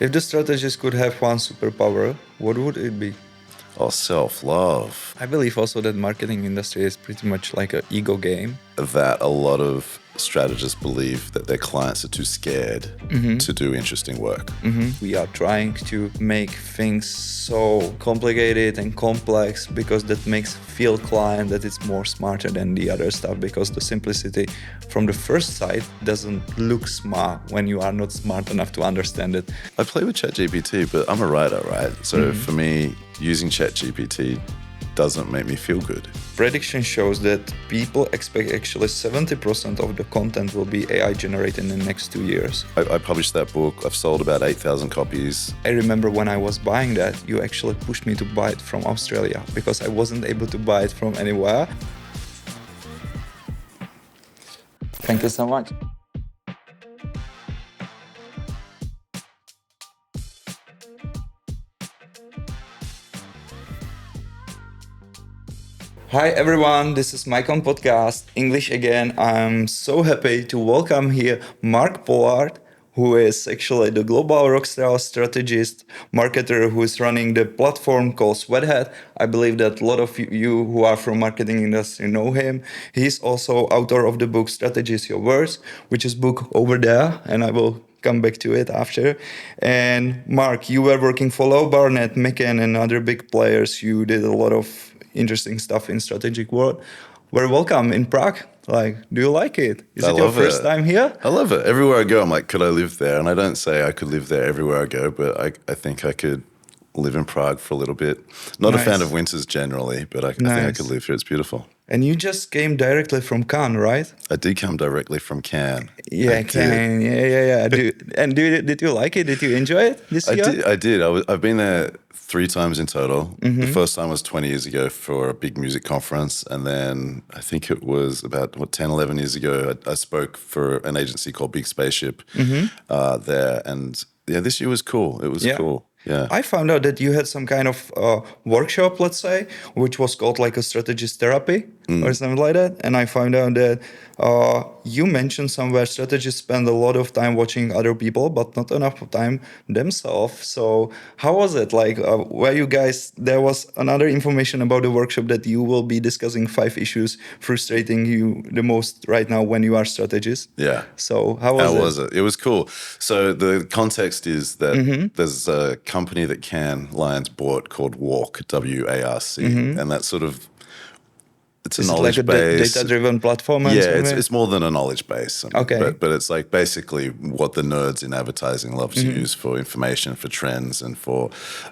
If the strategist could have one superpower, what would it be? Oh, self-love. I believe also that marketing industry is pretty much like an ego game. That a lot of strategists believe that their clients are too scared to do interesting work. We are trying to make things so complicated and complex because that makes feel client that it's more smarter than the other stuff, because the simplicity from the first sight doesn't look smart when you are not smart enough to understand it. I play with ChatGPT, but I'm a writer, right? So for me, using ChatGPT doesn't make me feel good. Prediction shows that people expect actually 70% of the content will be AI generated in the next 2 years. I published that book. I've sold about 8,000 copies. I remember when I was buying that, you actually pushed me to buy it from Australia because I wasn't able to buy it from anywhere. Thank you so much. Hi everyone, this is Mycon Podcast, English again. I'm so happy to welcome here Mark Pollard, who is actually the global rockstar strategist, marketer who is running the platform called Sweathead. I believe that a lot of you who are from marketing industry know him. He's also author of the book Strategist Your Words, which is book over there, and I will come back to it after. And Mark, you were working for Lowe Barnett, McCann, and other big players. You did a lot of interesting stuff in strategic world. Very welcome in Prague. Like, do you like it? Is it your first time here? I love it. Everywhere I go, I'm like, could I live there? And I don't say I could live there everywhere I go, but I think I could live in Prague for a little bit. Not a fan of winters generally, but I think I could live here. It's beautiful. And you just came directly from Cannes, right? I did come directly from Cannes. Yeah, Cannes. Yeah. Did you like it? Did you enjoy it this year? I did. I've been there 3 times in total. The first time was 20 years ago for a big music conference. And then I think it was about 10, 11 years ago, I spoke for an agency called Big Spaceship there. And yeah, this year was cool. It was cool. Yeah. I found out that you had some kind of workshop, let's say, which was called like a strategist therapy or something like that. And I found out that you mentioned somewhere strategists spend a lot of time watching other people, but not enough time themselves. So how was it? Like, were you guys, there was another information about the workshop that you will be discussing 5 issues frustrating you the most right now when you are strategist. Yeah. So how was it? It was cool. So the context is that there's a company that Cannes Lions bought called WARC, W-A-R-C, and that's sort of, it's a knowledge like a base. data-driven platform? Yeah, it's more than a knowledge base. Okay. But it's like basically what the nerds in advertising love to use for information, for trends, and for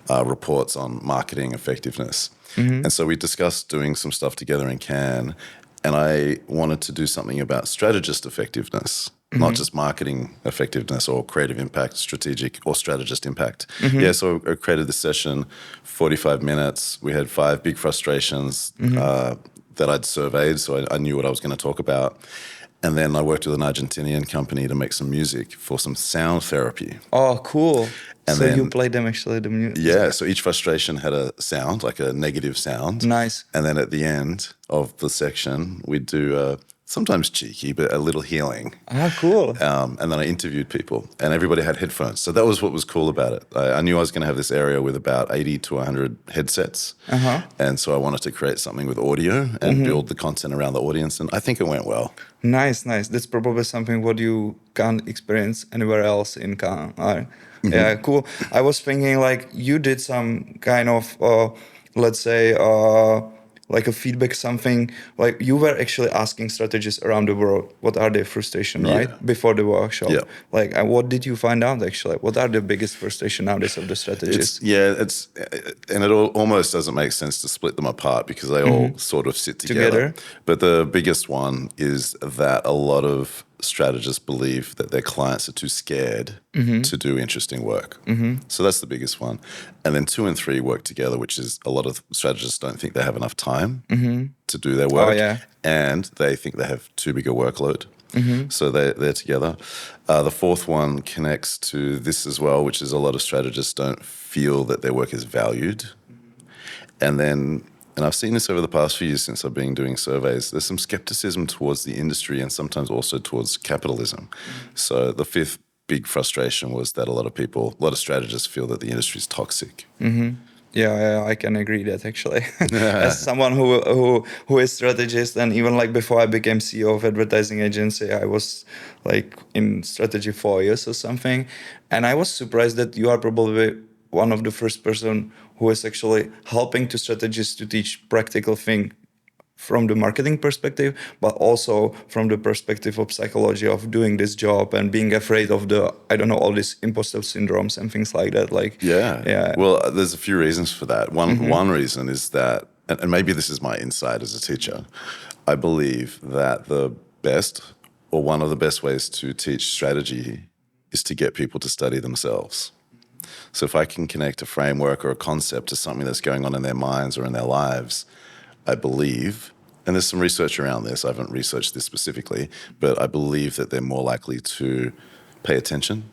reports on marketing effectiveness. And so we discussed doing some stuff together in Cannes, and I wanted to do something about strategist effectiveness. Not just marketing effectiveness or creative impact, strategic or strategist impact. Yeah, so I created this session, 45 minutes. We had 5 big frustrations that I'd surveyed, so I knew what I was going to talk about. And then I worked with an Argentinian company to make some music for some sound therapy. Oh, cool. And so then, you played them actually, the music? Yeah, so each frustration had a sound, like a negative sound. Nice. And then at the end of the section, we'd do sometimes cheeky, but a little healing. Ah, cool. And then I interviewed people, and everybody had headphones. So that was what was cool about it. I knew I was going to have this area with about 80 to 100 headsets. And so I wanted to create something with audio and build the content around the audience. And I think it went well. Nice. That's probably something what you can't experience anywhere else in Cannes. Yeah, cool. I was thinking like you did some kind of, let's say, like a feedback, something like you were actually asking strategists around the world, what are their frustration, right? Before the workshop. Yeah. Like, what did you find out actually? What are the biggest frustration nowadays of the strategists? And it almost doesn't make sense to split them apart because they all sort of sit together. But the biggest one is that a lot of strategists believe that their clients are too scared to do interesting work. So that's the biggest one. And then 2 and 3 work together, which is a lot of strategists don't think they have enough time to do their work. And they think they have too big a workload. So they're together. The 4th one connects to this as well, which is a lot of strategists don't feel that their work is valued. And I've seen this over the past few years since I've been doing surveys, there's some skepticism towards the industry and sometimes also towards capitalism. So the 5th big frustration was that a lot of strategists feel that the industry is toxic. Yeah, I can agree that actually. As someone who is strategist, and even like before I became CEO of advertising agency, I was like in strategy 4 years or something, and I was surprised that you are probably one of the first person who is actually helping to strategists to teach practical thing from the marketing perspective, but also from the perspective of psychology of doing this job and being afraid of the, I don't know, all these imposter syndromes and things like that. Like, Yeah. Well, there's a few reasons for that. One reason is that, and maybe this is my insight as a teacher, I believe that the best or one of the best ways to teach strategy is to get people to study themselves. So if I can connect a framework or a concept to something that's going on in their minds or in their lives, I believe, and there's some research around this, I haven't researched this specifically, but I believe that they're more likely to pay attention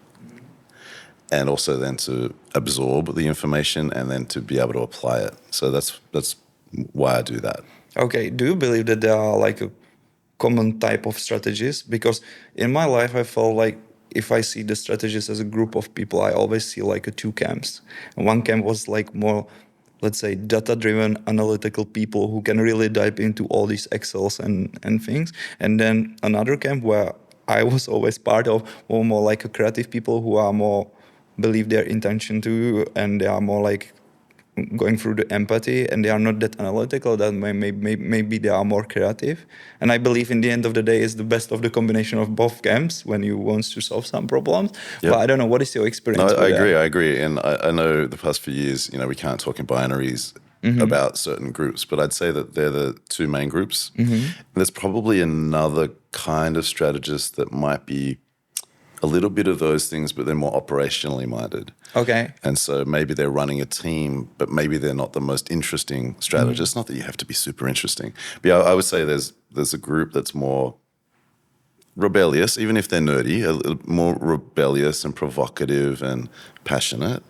and also then to absorb the information and then to be able to apply it. So that's why I do that. Okay, do you believe that there are like a common type of strategies? Because in my life, I felt like if I see the strategists as a group of people, I always see like two camps. And one camp was like more, let's say, data-driven, analytical people who can really dive into all these Excels and things. And then another camp where I was always part of were more like a creative people who are more believe their intention to, and they are more like going through the empathy, and they are not that analytical, that maybe they are more creative. And I believe in the end of the day is the best of the combination of both camps when you want to solve some problems. Yep. But I don't know, what is your experience with that? I agree. And I know the past few years, we can't talk in binaries about certain groups, but I'd say that they're the two main groups. And there's probably another kind of strategist that might be a little bit of those things, but they're more operationally minded. Okay. And so maybe they're running a team, but maybe they're not the most interesting strategist. Not that you have to be super interesting. But yeah, I would say there's a group that's more rebellious, even if they're nerdy, a little more rebellious and provocative and passionate,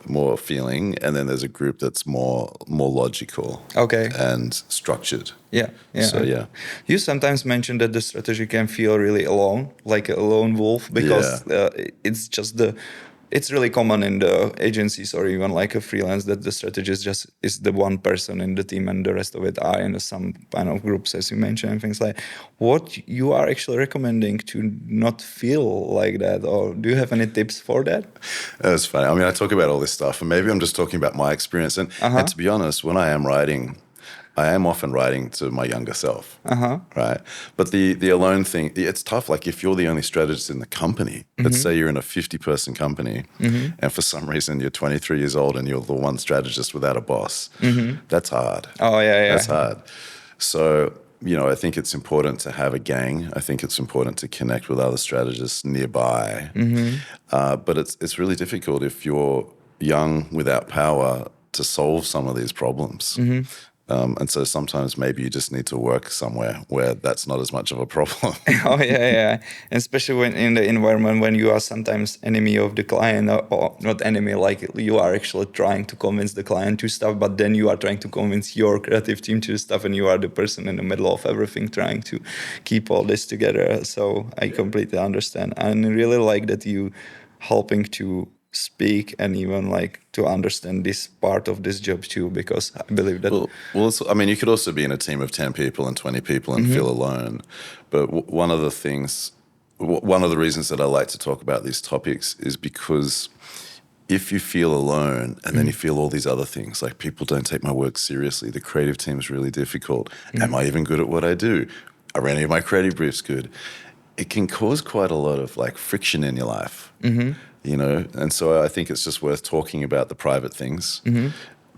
more feeling. And then there's a group that's more logical, and structured. Yeah. So yeah, you sometimes mention that the strategy can feel really alone, like a lone wolf, because it's really common in the agencies or even like a freelance that the strategist just is the one person in the team and the rest of it are in some kind of groups, as you mentioned, and things like. What you are actually recommending to not feel like that, or do you have any tips for that? That's funny. I mean, I talk about all this stuff, and maybe I'm just talking about my experience. And to be honest, when I am writing, I am often writing to my younger self, right? But the alone thing, it's tough. Like if you're the only strategist in the company, let's say you're in a 50-person company, and for some reason you're 23 years old and you're the one strategist without a boss, that's hard. Oh, yeah. That's hard. So, I think it's important to have a gang. I think it's important to connect with other strategists nearby. But it's really difficult if you're young without power to solve some of these problems. And so sometimes maybe you just need to work somewhere where that's not as much of a problem. Oh, yeah. Especially when in the environment when you are sometimes enemy of the client, or not enemy, like you are actually trying to convince the client to stuff, but then you are trying to convince your creative team to stuff, and you are the person in the middle of everything trying to keep all this together. So I completely understand. And I really like that you helping to speak and even like to understand this part of this job too, because I believe that. Well, I mean, you could also be in a team of 10 people and 20 people and feel alone. But one of the reasons that I like to talk about these topics is because if you feel alone and then you feel all these other things, like people don't take my work seriously, the creative team is really difficult. Am I even good at what I do? Are any of my creative briefs good? It can cause quite a lot of like friction in your life. And so I think it's just worth talking about the private things.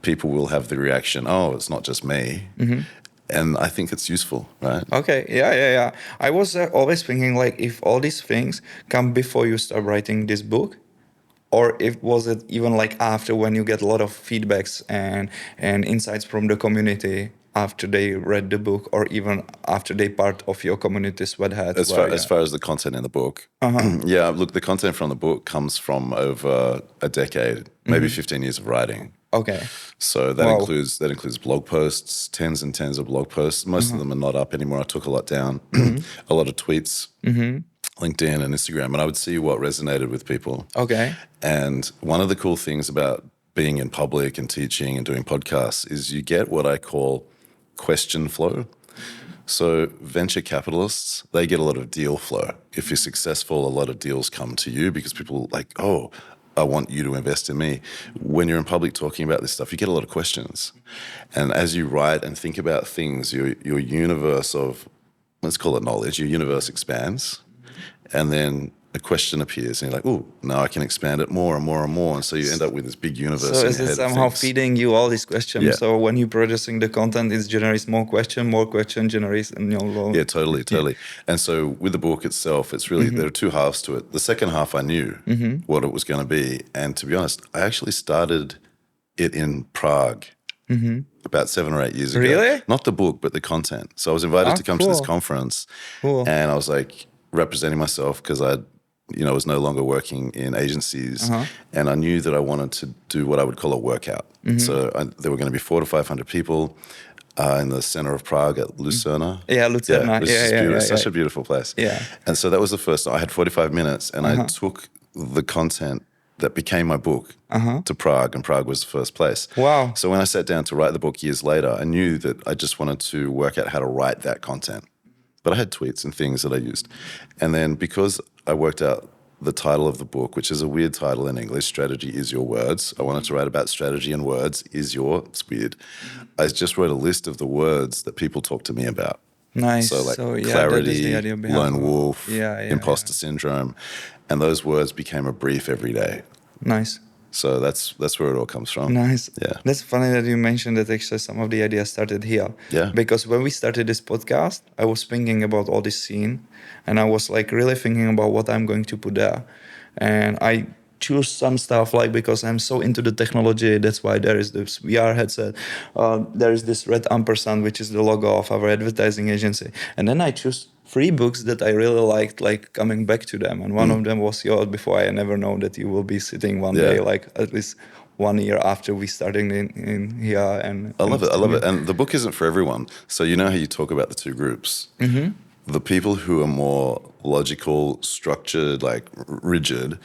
People will have the reaction, oh, it's not just me. And I think it's useful, right? Okay, yeah. I was always thinking like if all these things come before you start writing this book, or if was it even like after, when you get a lot of feedbacks and insights from the community after they read the book, or even after they part of your community sweathead? As far as the content in the book, yeah, look, the content from the book comes from over a decade, maybe 15 years of writing. Okay. So that includes blog posts, tens and tens of blog posts. Most of them are not up anymore. I took a lot down, a lot of tweets. LinkedIn and Instagram, and I would see what resonated with people. Okay. And one of the cool things about being in public and teaching and doing podcasts is you get what I call question flow. So venture capitalists, they get a lot of deal flow. If you're successful, a lot of deals come to you because people are like, oh, I want you to invest in me. When you're in public talking about this stuff, you get a lot of questions. And as you write and think about things, your universe of, let's call it knowledge, your universe expands. And then a question appears and you're like, oh, now I can expand it more and more and more. And so you end up with this big universe So in is your it head of somehow things. feeding you all these questions? Yeah. So when you're producing the content, it generates more question generates, Yeah, totally. And so with the book itself, it's really, there are two halves to it. The second half, I knew what it was going to be. And to be honest, I actually started it in Prague about 7 or 8 years ago. Really? Not the book, but the content. So I was invited to come to this cool. conference. Cool. And I was like representing myself because I was no longer working in agencies. And I knew that I wanted to do what I would call a workout. So there were going to be 400 to 500 people in the center of Prague at Lucerna. Yeah, Lucerna. Which is beautiful. Yeah. Such a beautiful place. Yeah. And so that was the first. I had 45 minutes, and I took the content that became my book to Prague, and Prague was the first place. Wow. So when I sat down to write the book years later, I knew that I just wanted to work out how to write that content. But I had tweets and things that I used. And then because I worked out the title of the book, which is a weird title in English, Strategy is Your Words. I wanted to write about strategy and words. It's weird. I just wrote a list of the words that people talk to me about. Nice. So like that is clarity, the idea behind lone wolf, imposter yeah. syndrome. And those words became a brief every day. Nice. So that's where it all comes from. Nice. Yeah. That's funny that you mentioned that actually some of the ideas started here. Yeah. Because when we started this podcast, I was thinking about all this scene and I was like really thinking about what I'm going to put there. And I choose some stuff like because I'm so into the technology, that's why there is this VR headset. There is this red ampersand, which is the logo of our advertising agency. And then I choose 3 books that I really liked, like coming back to them. And one of them was yours. Before I never know that you will be sitting one day, like at least 1 year after we started in here. And I love it. And the book isn't for everyone. So you know how you talk about the 2 groups. The people who are more logical, structured, like rigid,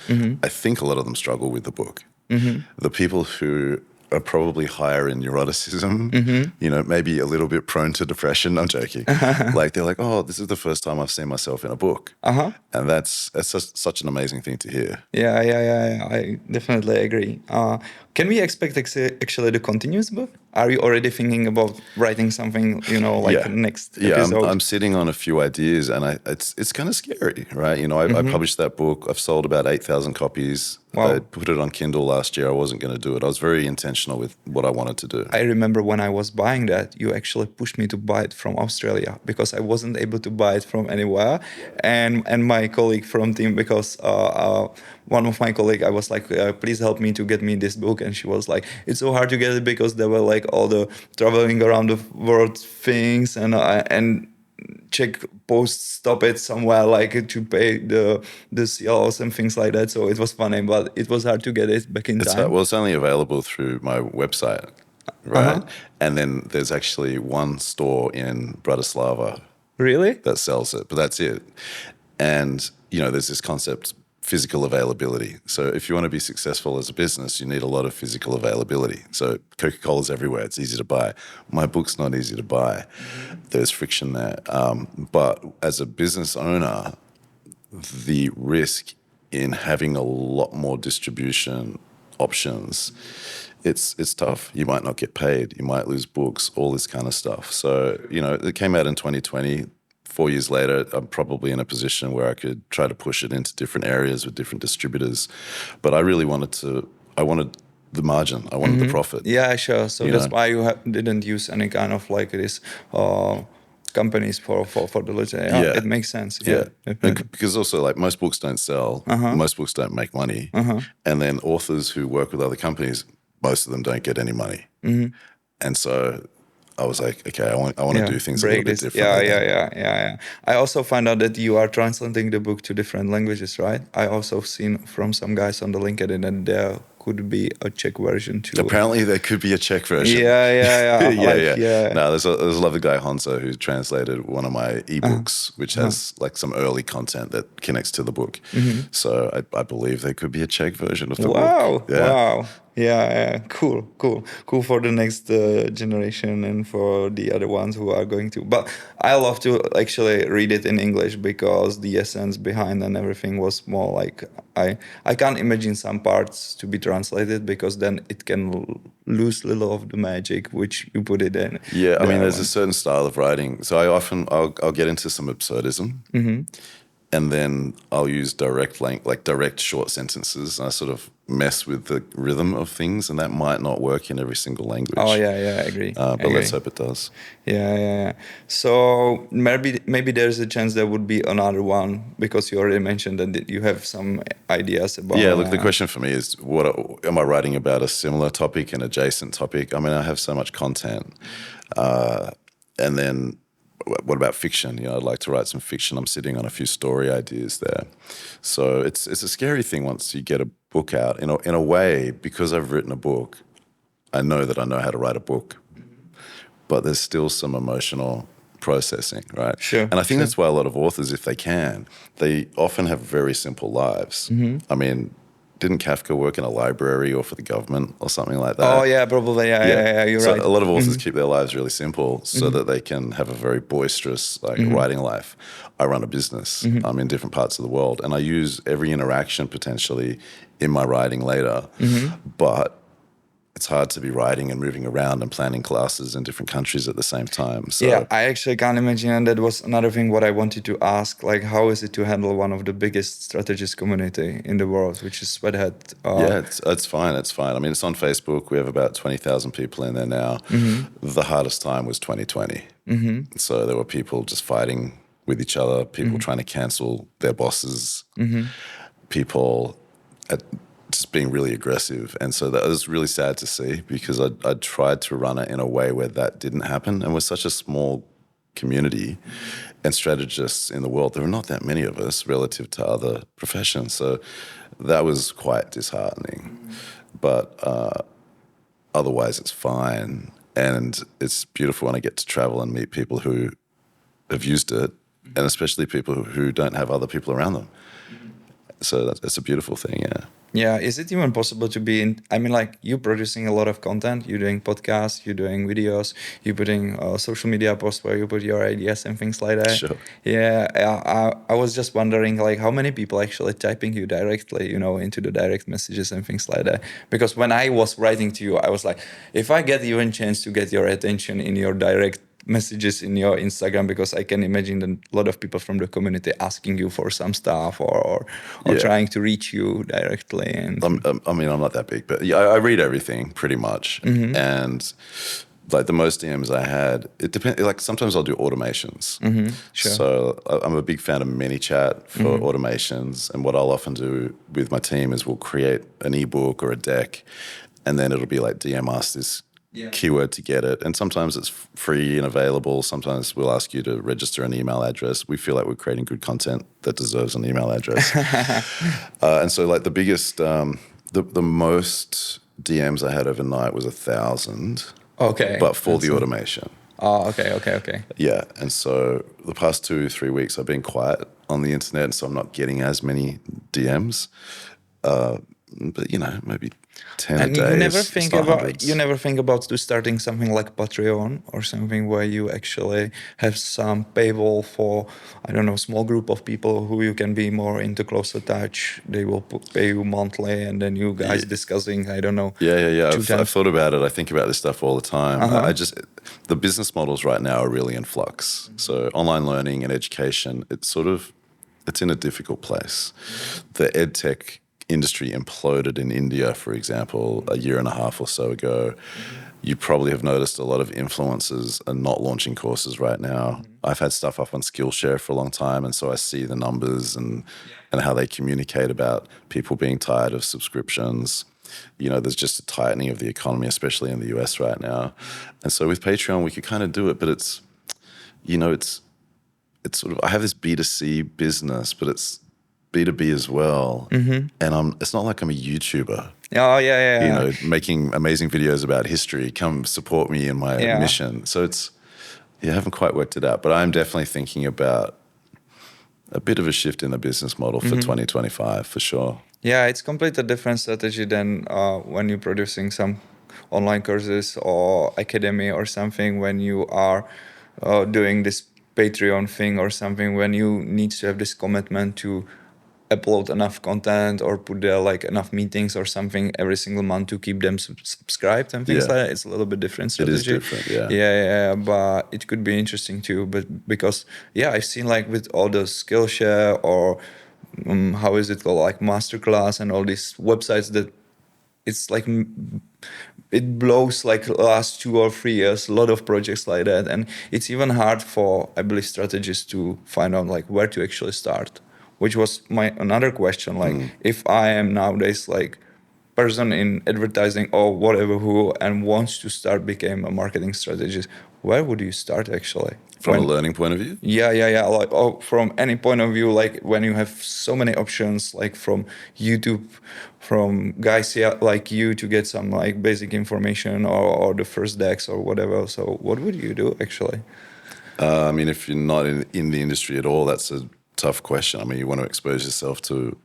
I think a lot of them struggle with the book. The people who are probably higher in neuroticism, maybe a little bit prone to depression. I'm joking. Like they're like, oh, this is the first time I've seen myself in a book. And that's such an amazing thing to hear. Yeah. I definitely agree. Can we expect actually the continuous book? Are you already thinking about writing something, next episode? I'm sitting on a few ideas, and it's kind of scary, right? I published that book. I've sold about 8,000 copies. Wow. I put it on Kindle last year. I wasn't going to do it. I was very intentional with what I wanted to do. I remember when I was buying that, you actually pushed me to buy it from Australia because I wasn't able to buy it from anywhere. And my colleague from team, because one of my colleagues, I was like, please help me to get me this book. And she was like, it's so hard to get it because there were like all the traveling around the world things and Czech post stop it somewhere like to pay the CLs and things like that. So it was funny, but it was hard to get it back in time. Well, it's only available through my website, right? And then there's actually one store in Bratislava. Really? That sells it, but that's it. And, there's this concept, physical availability. So if you want to be successful as a business, you need a lot of physical availability. So Coca-Cola's everywhere. It's easy to buy. My book's not easy to buy. There's friction there. But as a business owner, the risk in having a lot more distribution options, it's tough. You might not get paid. You might lose books, all this kind of stuff. So, it came out in 2020. 4 years later, I'm probably in a position where I could try to push it into different areas with different distributors. But I really wanted the margin. I wanted the profit. Yeah, sure. So that's why you didn't use any kind of like this companies for the literature. Yeah, it makes sense. Yeah. Because also like most books don't sell. Most books don't make money. And then authors who work with other companies, most of them don't get any money. And so I was like, okay, I want to do things a little bit differently. Yeah. I also found out that you are translating the book to different languages, right? I also seen from some guys on the LinkedIn that they're could be a Czech version too. Apparently, there could be a Czech version. Yeah. yeah. No, there's a lovely guy, Honzo, who translated one of my ebooks, which has like some early content that connects to the book. So I believe there could be a Czech version of the book. Wow. Yeah. Cool for the next generation and for the other ones who are going to. But I love to actually read it in English because the essence behind and everything was more like I can't imagine some parts to be translated because then it can lose a little of the magic which you put it in. Yeah, I mean, there's a certain style of writing. So I'll get into some absurdism. And then I'll use direct short sentences. I sort of mess with the rhythm of things, and that might not work in every single language. Oh yeah, I agree. But let's hope it does. Yeah. So maybe there's a chance there would be another one because you already mentioned that you have some ideas about. Yeah, look, the question for me is, am I writing about a similar topic, an adjacent topic? I mean, I have so much content, and then. What about fiction? I'd like to write some fiction. I'm sitting on a few story ideas there. So it's a scary thing once you get a book out. In a way, because I've written a book, I know that I know how to write a book. But there's still some emotional processing, right? Sure. And I think that's why a lot of authors, if they can, they often have very simple lives. I mean, didn't Kafka work in a library or for the government or something like that? Oh, yeah, probably. Yeah, you're right. So a lot of authors keep their lives really simple so that they can have a very boisterous writing life. I run a business. I'm in different parts of the world, and I use every interaction potentially in my writing later. But it's hard to be writing and moving around and planning classes in different countries at the same time. So, yeah, I actually can't imagine. And that was another thing what I wanted to ask. Like, how is it to handle one of the biggest strategist community in the world, which is Sweathead? Yeah, it's fine. It's fine. I mean, it's on Facebook. We have about 20,000 people in there now. The hardest time was 2020. So there were people just fighting with each other, people trying to cancel their bosses, people just being really aggressive. And so that was really sad to see because I tried to run it in a way where that didn't happen. And we're such a small community and strategists in the world. There are not that many of us relative to other professions. So that was quite disheartening. But otherwise, it's fine. And it's beautiful when I get to travel and meet people who have used it, and especially people who don't have other people around them. So that's a beautiful thing, yeah. Yeah, is it even possible to be in? I mean, like you producing a lot of content, you're doing podcasts, you're doing videos, you're putting social media posts where you put your ideas and things like that. Sure. Yeah, I was just wondering, like, how many people actually typing you directly, into the direct messages and things like that? Because when I was writing to you, I was like, if I get even chance to get your attention in your direct messages in your Instagram, because I can imagine that a lot of people from the community asking you for some stuff or trying to reach you directly. And I mean, I'm not that big, but yeah, I read everything pretty much. And like the most DMs I had, it depends. Like sometimes I'll do automations. Sure. So I'm a big fan of ManyChat for automations. And what I'll often do with my team is we'll create an ebook or a deck, and then it'll be like DM us this keyword to get it. And sometimes it's free and available. Sometimes we'll ask you to register an email address. We feel like we're creating good content that deserves an email address. And so like the biggest, the most DMs I had overnight was 1,000. Okay. But for the automation. Oh, okay. Yeah. And so the past 2-3 weeks I've been quiet on the internet, and so I'm not getting as many DMs. But maybe 10 and a day. You never think about starting something like Patreon or something where you actually have some paywall for, I don't know, small group of people who you can be more into closer touch. They will pay you monthly, and then you guys discussing, I don't know. Yeah. I've thought about it. I think about this stuff all the time. The business models right now are really in flux. So online learning and education, it's in a difficult place. The ed tech industry imploded in India, for example, a year and a half or so ago. You probably have noticed a lot of influencers are not launching courses right now. I've had stuff up on Skillshare for a long time, and so I see the numbers and how they communicate about people being tired of subscriptions. There's just a tightening of the economy, especially in the US right now. And so with Patreon, we could kind of do it, but it's sort of, I have this B2C business, but it's B2B as well. And it's not like I'm a YouTuber, Oh, yeah. making amazing videos about history. Come support me in my mission. So I haven't quite worked it out, but I'm definitely thinking about a bit of a shift in the business model for 2025 for sure. Yeah, it's completely different strategy than when you're producing some online courses or academy or something, when you are doing this Patreon thing or something, when you need to have this commitment to upload enough content or put there like enough meetings or something every single month to keep them subscribed and things like that. It's a little bit different strategy. It is different, yeah. Yeah, but it could be interesting too. But because I've seen like with all the Skillshare or how is it called, like Masterclass and all these websites, that it's like it blows like last 2 or 3 years, a lot of projects like that, and it's even hard for, I believe, strategists to find out like where to actually start, which was my another question. Like if I am nowadays like person in advertising or whatever who and wants to start become a marketing strategist, where would you start actually? From a learning point of view? Yeah. Like, from any point of view, like when you have so many options, like from YouTube, from guys like you to get some like basic information or the first decks or whatever. So what would you do actually? I mean, if you're not in the industry at all, that's a tough question. I mean, you want to expose yourself to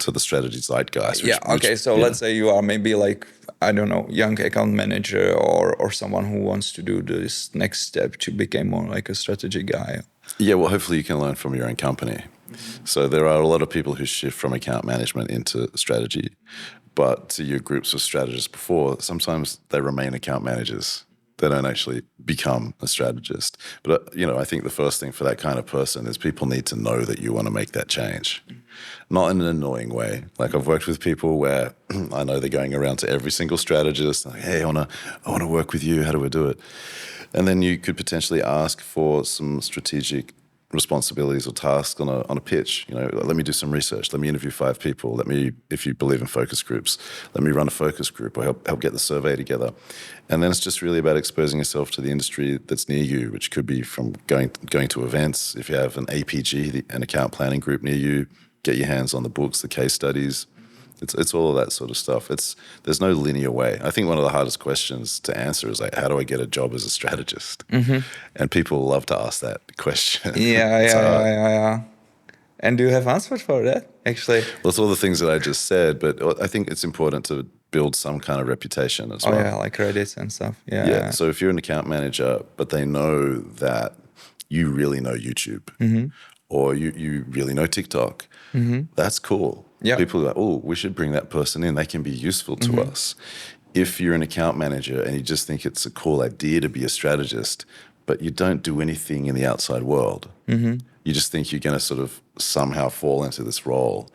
the strategy zeitgeist. Let's say you are maybe like, I don't know, young account manager or someone who wants to do this next step to become more like a strategy guy. Yeah, well, hopefully you can learn from your own company. So there are a lot of people who shift from account management into strategy. But to your groups of strategists before, sometimes they remain account managers. They don't actually become a strategist. But, I think the first thing for that kind of person is people need to know that you want to make that change. Not in an annoying way. Like I've worked with people where I know they're going around to every single strategist, like, hey, I want to work with you. How do I do it? And then you could potentially ask for some strategic responsibilities or tasks on a pitch. Let me do some research. Let me interview 5 people. If you believe in focus groups, let me run a focus group or help get the survey together. And then it's just really about exposing yourself to the industry that's near you, which could be from going to events. If you have an APG, an account planning group near you, get your hands on the books, the case studies. It's all of that sort of stuff. There's no linear way. I think one of the hardest questions to answer is like, how do I get a job as a strategist? And people love to ask that question. Yeah. And do you have answers for that, actually? Well, it's all the things that I just said, but I think it's important to build some kind of reputation as well. Oh, yeah, like credits and stuff. Yeah. So if you're an account manager, but they know that you really know YouTube or you really know TikTok, that's cool. Yeah. People are like, oh, we should bring that person in. They can be useful to us. If you're an account manager and you just think it's a cool idea to be a strategist, but you don't do anything in the outside world, you just think you're going to sort of somehow fall into this role,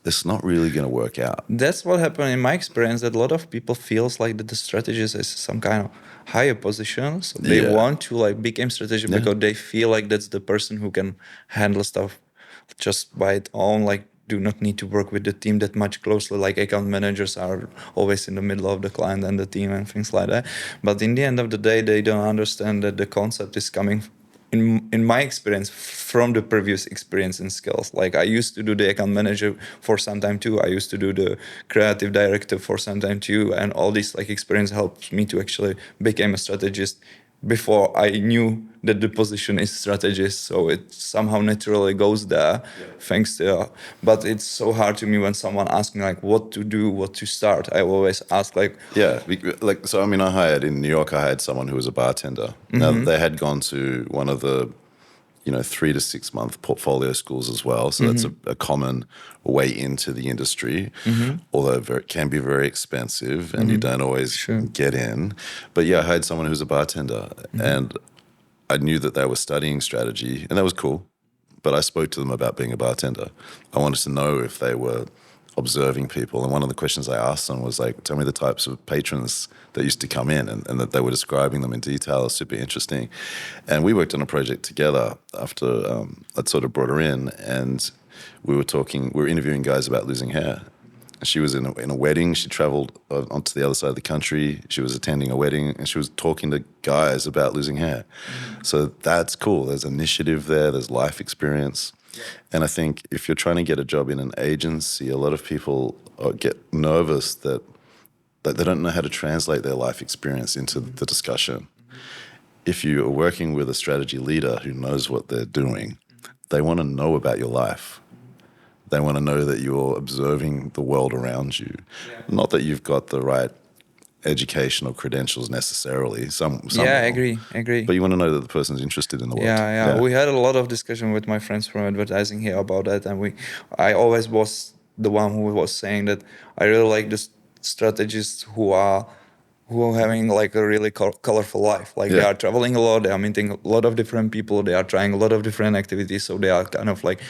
it's not really going to work out. That's what happened in my experience, that a lot of people feels like that the strategist is some kind of higher position. So they want to like become strategist because they feel like that's the person who can handle stuff just by its own, like do not need to work with the team that much closely. Like account managers are always in the middle of the client and the team and things like that. But in the end of the day, they don't understand that the concept is coming, in my experience, from the previous experience and skills. Like I used to do the account manager for some time too. I used to do the creative director for some time too. And all this like experience helped me to actually become a strategist before I knew that the position is strategist. So it somehow naturally goes there, thanks to, but it's so hard to me when someone asks me like what to do, what to start. I always ask like... So I mean, in New York, I hired someone who was a bartender. Now they had gone to one of the 3 to 6 month portfolio schools as well. So that's a common way into the industry, although it can be very expensive and you don't always get in. But I hired someone who was a bartender and I knew that they were studying strategy and that was cool. But I spoke to them about being a bartender. I wanted to know if they were observing people. And one of the questions I asked them was like, tell me the types of patrons that used to come in and that they were describing them in detail. It was super interesting. And we worked on a project together after I'd sort of brought her in and we were interviewing guys about losing hair. She was in a wedding. She traveled onto the other side of the country. She was attending a wedding and she was talking to guys about losing hair. So that's cool. There's initiative there. There's life experience. And I think if you're trying to get a job in an agency, a lot of people get nervous that they don't know how to translate their life experience into the discussion. If you are working with a strategy leader who knows what they're doing, they want to know about your life. They want to know that you're observing the world around you. Not that you've got the right educational credentials necessarily. Some Yeah, I will. agree. But you want to know that the person's interested in the world. Yeah. We had a lot of discussion with my friends from advertising here about that, and I always was the one who was saying that I really like the strategists who are having like a really colorful life. Like they are traveling a lot, they are meeting a lot of different people, they are trying a lot of different activities, so they are kind of like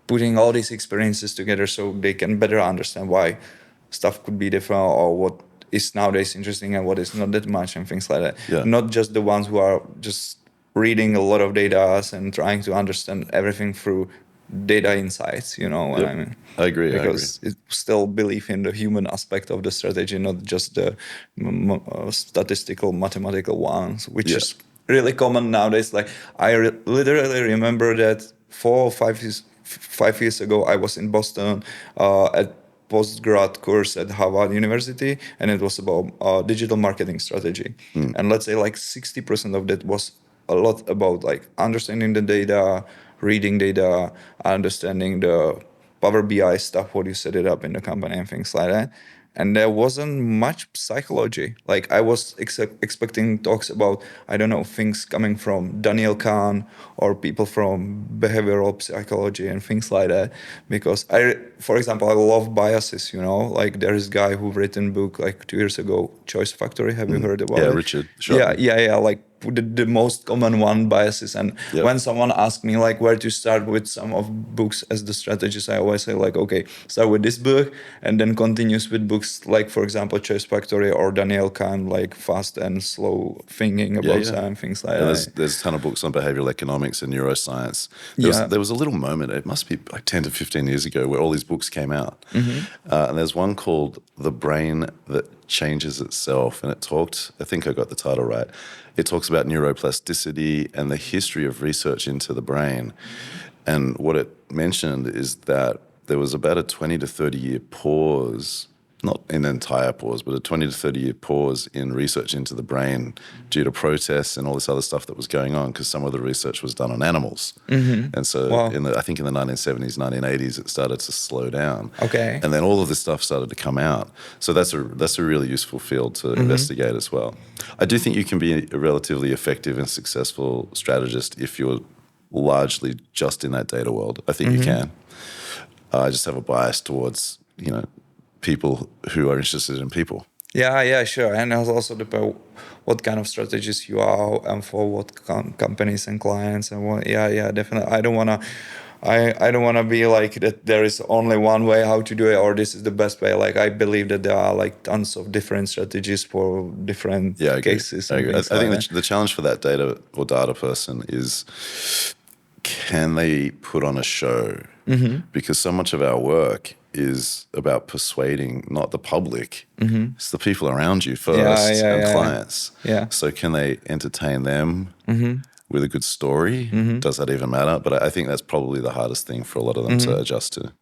putting all these experiences together so they can better understand why stuff could be different or what is nowadays interesting and what is not that much and things like that. Yeah. Not just the ones who are just reading a lot of data and trying to understand everything through data insights, you know what I mean? I agree. Because it still believe in the human aspect of the strategy, not just the statistical, mathematical ones, which is really common nowadays. Like I literally remember that 5 years ago, I was in Boston at postgrad course at Harvard University, and it was about digital marketing strategy. And let's say like 60% of that was a lot about like understanding the data, reading data, understanding the Power BI stuff, what you set it up in the company and things like that. And there wasn't much psychology. Like I was expecting talks about, I don't know, things coming from Daniel Kahn or people from behavioral psychology and things like that. Because for example, I love biases, you know, like there is a guy who written a book like 2 years ago, Choice Factory. Have you heard about it? Yeah, Richard. Sure. Yeah. Like the most common one, biases. And when someone asks me like where to start with some of books as the strategist, I always say like, okay, start with this book and then continues with books like, for example, Choice Factory or Daniel Kahn, like Fast and Slow Thinking about certain things like that. There's a ton of books on behavioral economics and neuroscience. There was a little moment, it must be like 10 to 15 years ago, where all these books came out. And there's one called The Brain That Changes Itself. And it talked, I think I got the title right, it talks about neuroplasticity and the history of research into the brain. And what it mentioned is that there was about a 20 to 30 year pause, not an entire pause, but a 20 to 30 year pause in research into the brain due to protests and all this other stuff that was going on, because some of the research was done on animals. And so I think in the 1970s, 1980s, it started to slow down. Okay. And then all of this stuff started to come out. So that's a really useful field to investigate as well. I do think you can be a relatively effective and successful strategist if you're largely just in that data world. I think you can. I just have a bias towards, people who are interested in people. Yeah, sure. And it also depends what kind of strategies you are and for what companies and clients and what. Yeah, definitely. I don't wanna be like that. There is only one way how to do it, or this is the best way. Like I believe that there are like tons of different strategies for different cases. I agree. I think the challenge for that data or data person is, can they put on a show? Because so much of our work is about persuading not the public, it's the people around you first and clients. So can they entertain them with a good story? Does that even matter? But I think that's probably the hardest thing for a lot of them to adjust to.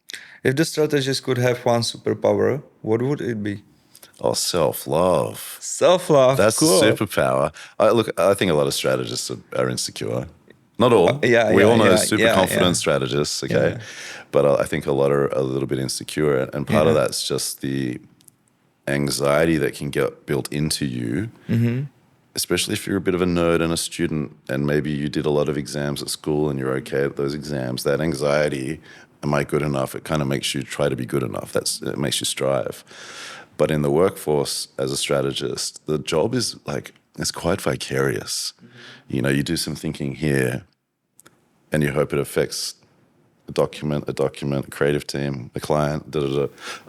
If the strategist could have one superpower, what would it be? Oh, self-love. Self-love. That's cool. the superpower. I think a lot of strategists are insecure. Not all. We all know super confident strategists, okay? But I think a lot are a little bit insecure. And part of that's just the anxiety that can get built into you, especially if you're a bit of a nerd and a student and maybe you did a lot of exams at school and you're okay at those exams. That anxiety, am I good enough? It kind of makes you try to be good enough. It makes you strive. But in the workforce as a strategist, the job is like, it's quite vicarious. You do some thinking here and you hope it affects a document, a creative team, a client,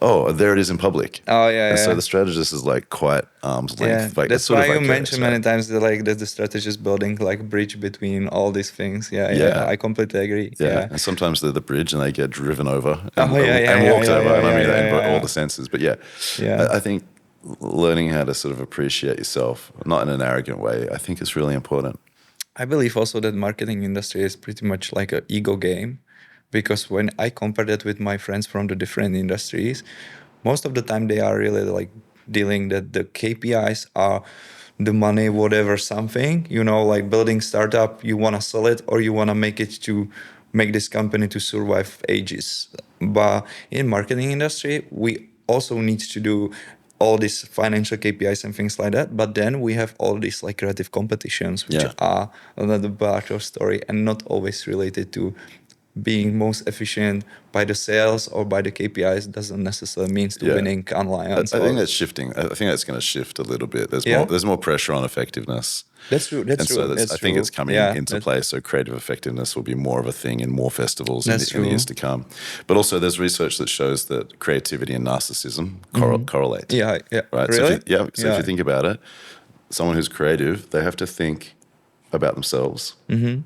Oh, there it is in public. Oh, yeah. So the strategist is like quite arm's length. Like, that's why you mentioned many times that the strategist building like bridge between all these things. I completely agree. And sometimes they're the bridge and they get driven over and walked over. And I mean that in all the senses. But I think learning how to sort of appreciate yourself, not in an arrogant way, I think is really important. I believe also that marketing industry is pretty much like an ego game. because when I compare that with my friends from the different industries, most of the time they are really like dealing that the KPIs are the money, whatever, something, like building startup, you want to sell it or you want to make this company to survive ages. But in marketing industry, we also need to do all these financial KPIs and things like that. But then we have all these like creative competitions, which are another part of story and not always related to being most efficient by the sales or by the KPIs doesn't necessarily mean to winning clients. I think that's shifting. I think that's going to shift a little bit. There's more pressure on effectiveness. That's true. I think it's coming into play. So creative effectiveness will be more of a thing in more festivals in the years to come. But also, there's research that shows that creativity and narcissism correlate. Yeah. Right. Really? So if you think about it, someone who's creative, they have to think about themselves. Mm-hmm.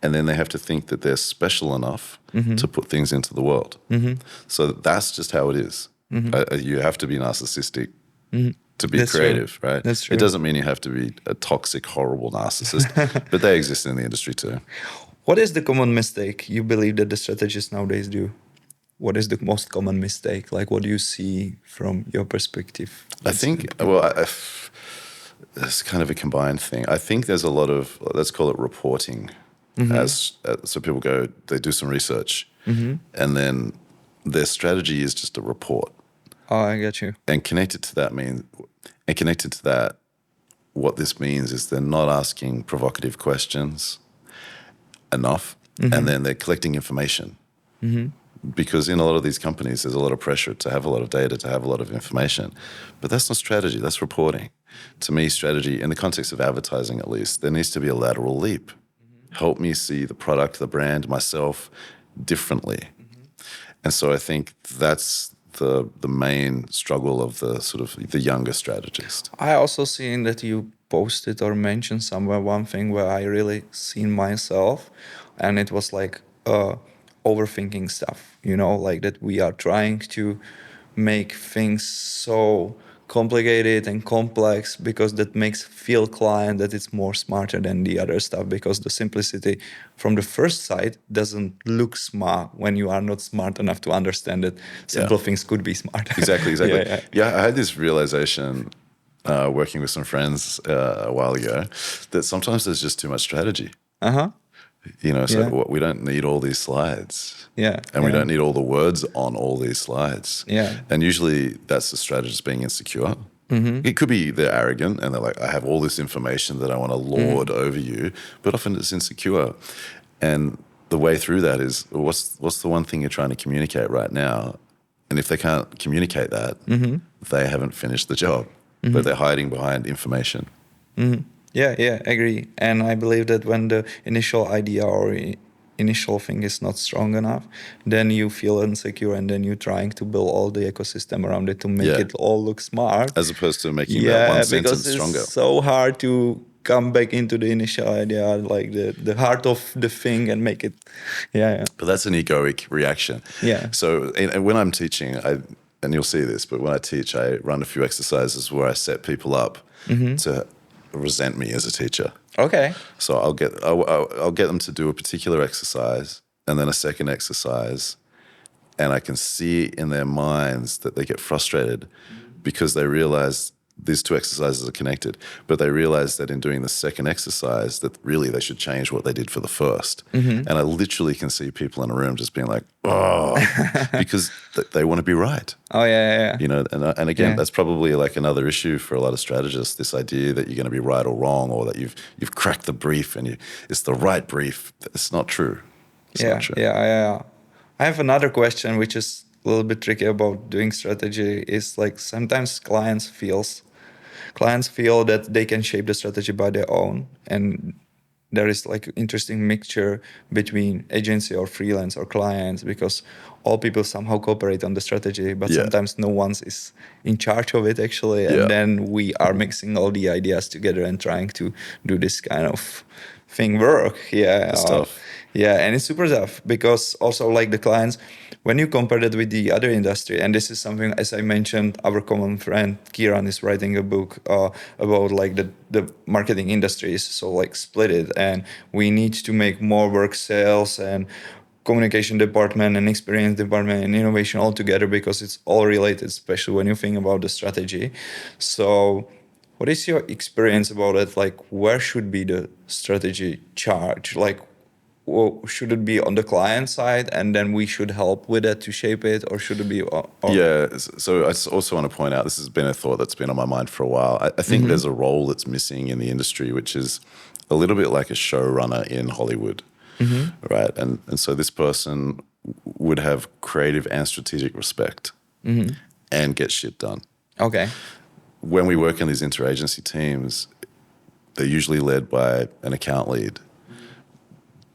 And then they have to think that they're special enough to put things into the world. Mm-hmm. So that's just how it is. Mm-hmm. You have to be narcissistic to be creative, right? That's true. It doesn't mean you have to be a toxic, horrible narcissist, but they exist in the industry too. What is the common mistake you believe that the strategists nowadays do? What is the most common mistake? Like, what do you see from your perspective? I think, it's kind of a combined thing. I think there's a lot of, let's call it reporting. So people they do some research, and then their strategy is just a report. Oh, I get you. And connected to that, what this means is they're not asking provocative questions enough, and then they're collecting information. Because in a lot of these companies, there's a lot of pressure to have a lot of data, to have a lot of information. But that's not strategy, that's reporting. To me, strategy, in the context of advertising at least, there needs to be a lateral leap. Help me see the product, the brand, myself differently. And so I think that's the main struggle of the sort of the younger strategist. I also seen that you posted or mentioned somewhere one thing where I really seen myself, and it was like overthinking stuff, like that we are trying to make things so complicated and complex because that makes feel client that it's more smarter than the other stuff, because the simplicity from the first sight doesn't look smart when you are not smart enough to understand that simple things could be smart. Exactly. Yeah, I had this realization working with some friends a while ago that sometimes there's just too much strategy. We don't need all these slides. And we don't need all the words on all these slides. And usually that's the strategist being insecure. It could be they're arrogant and they're like, I have all this information that I want to lord over you, but often it's insecure. And the way through that is, what's the one thing you're trying to communicate right now? And if they can't communicate that, they haven't finished the job, but they're hiding behind information. Yeah, agree. And I believe that when the initial idea or initial thing is not strong enough, then you feel insecure and then you're trying to build all the ecosystem around it to make it all look smart. As opposed to making that one sentence stronger. Because it's so hard to come back into the initial idea, like the heart of the thing, and make it, But that's an egoic reaction. So when I'm teaching, and you'll see this, but when I teach, I run a few exercises where I set people up to resent me as a teacher. Okay. So I'll get them to do a particular exercise and then a second exercise, and I can see in their minds that they get frustrated because they realize these two exercises are connected, but they realize that in doing the second exercise that really they should change what they did for the first. And I literally can see people in a room just being like, oh, because they want to be right. Oh, yeah. And again, that's probably like another issue for a lot of strategists, this idea that you're going to be right or wrong, or that you've cracked the brief and it's the right brief. It's not true. It's not true. I have another question, which is a little bit tricky about doing strategy, is like sometimes clients feel that they can shape the strategy by their own, and there is like interesting mixture between agency or freelance or clients, because all people somehow cooperate on the strategy, but sometimes no one is in charge of it actually, and then we are mixing all the ideas together and trying to do this kind of thing work. It's tough. And it's super tough, because also like the clients, when you compare that with the other industry, and this is something, as I mentioned, our common friend Kieran is writing a book about like the marketing industries, so like split it, and we need to make more work sales and communication department and experience department and innovation all together because it's all related, especially when you think about the strategy. So what is your experience about it? Like, where should be the strategy charge? Like, should it be on the client side and then we should help with it to shape it, or should it be Yeah, so I also want to point out, this has been a thought that's been on my mind for a while. I think there's a role that's missing in the industry, which is a little bit like a showrunner in Hollywood, right? And so this person would have creative and strategic respect and get shit done. Okay. When we work in these interagency teams, they're usually led by an account lead,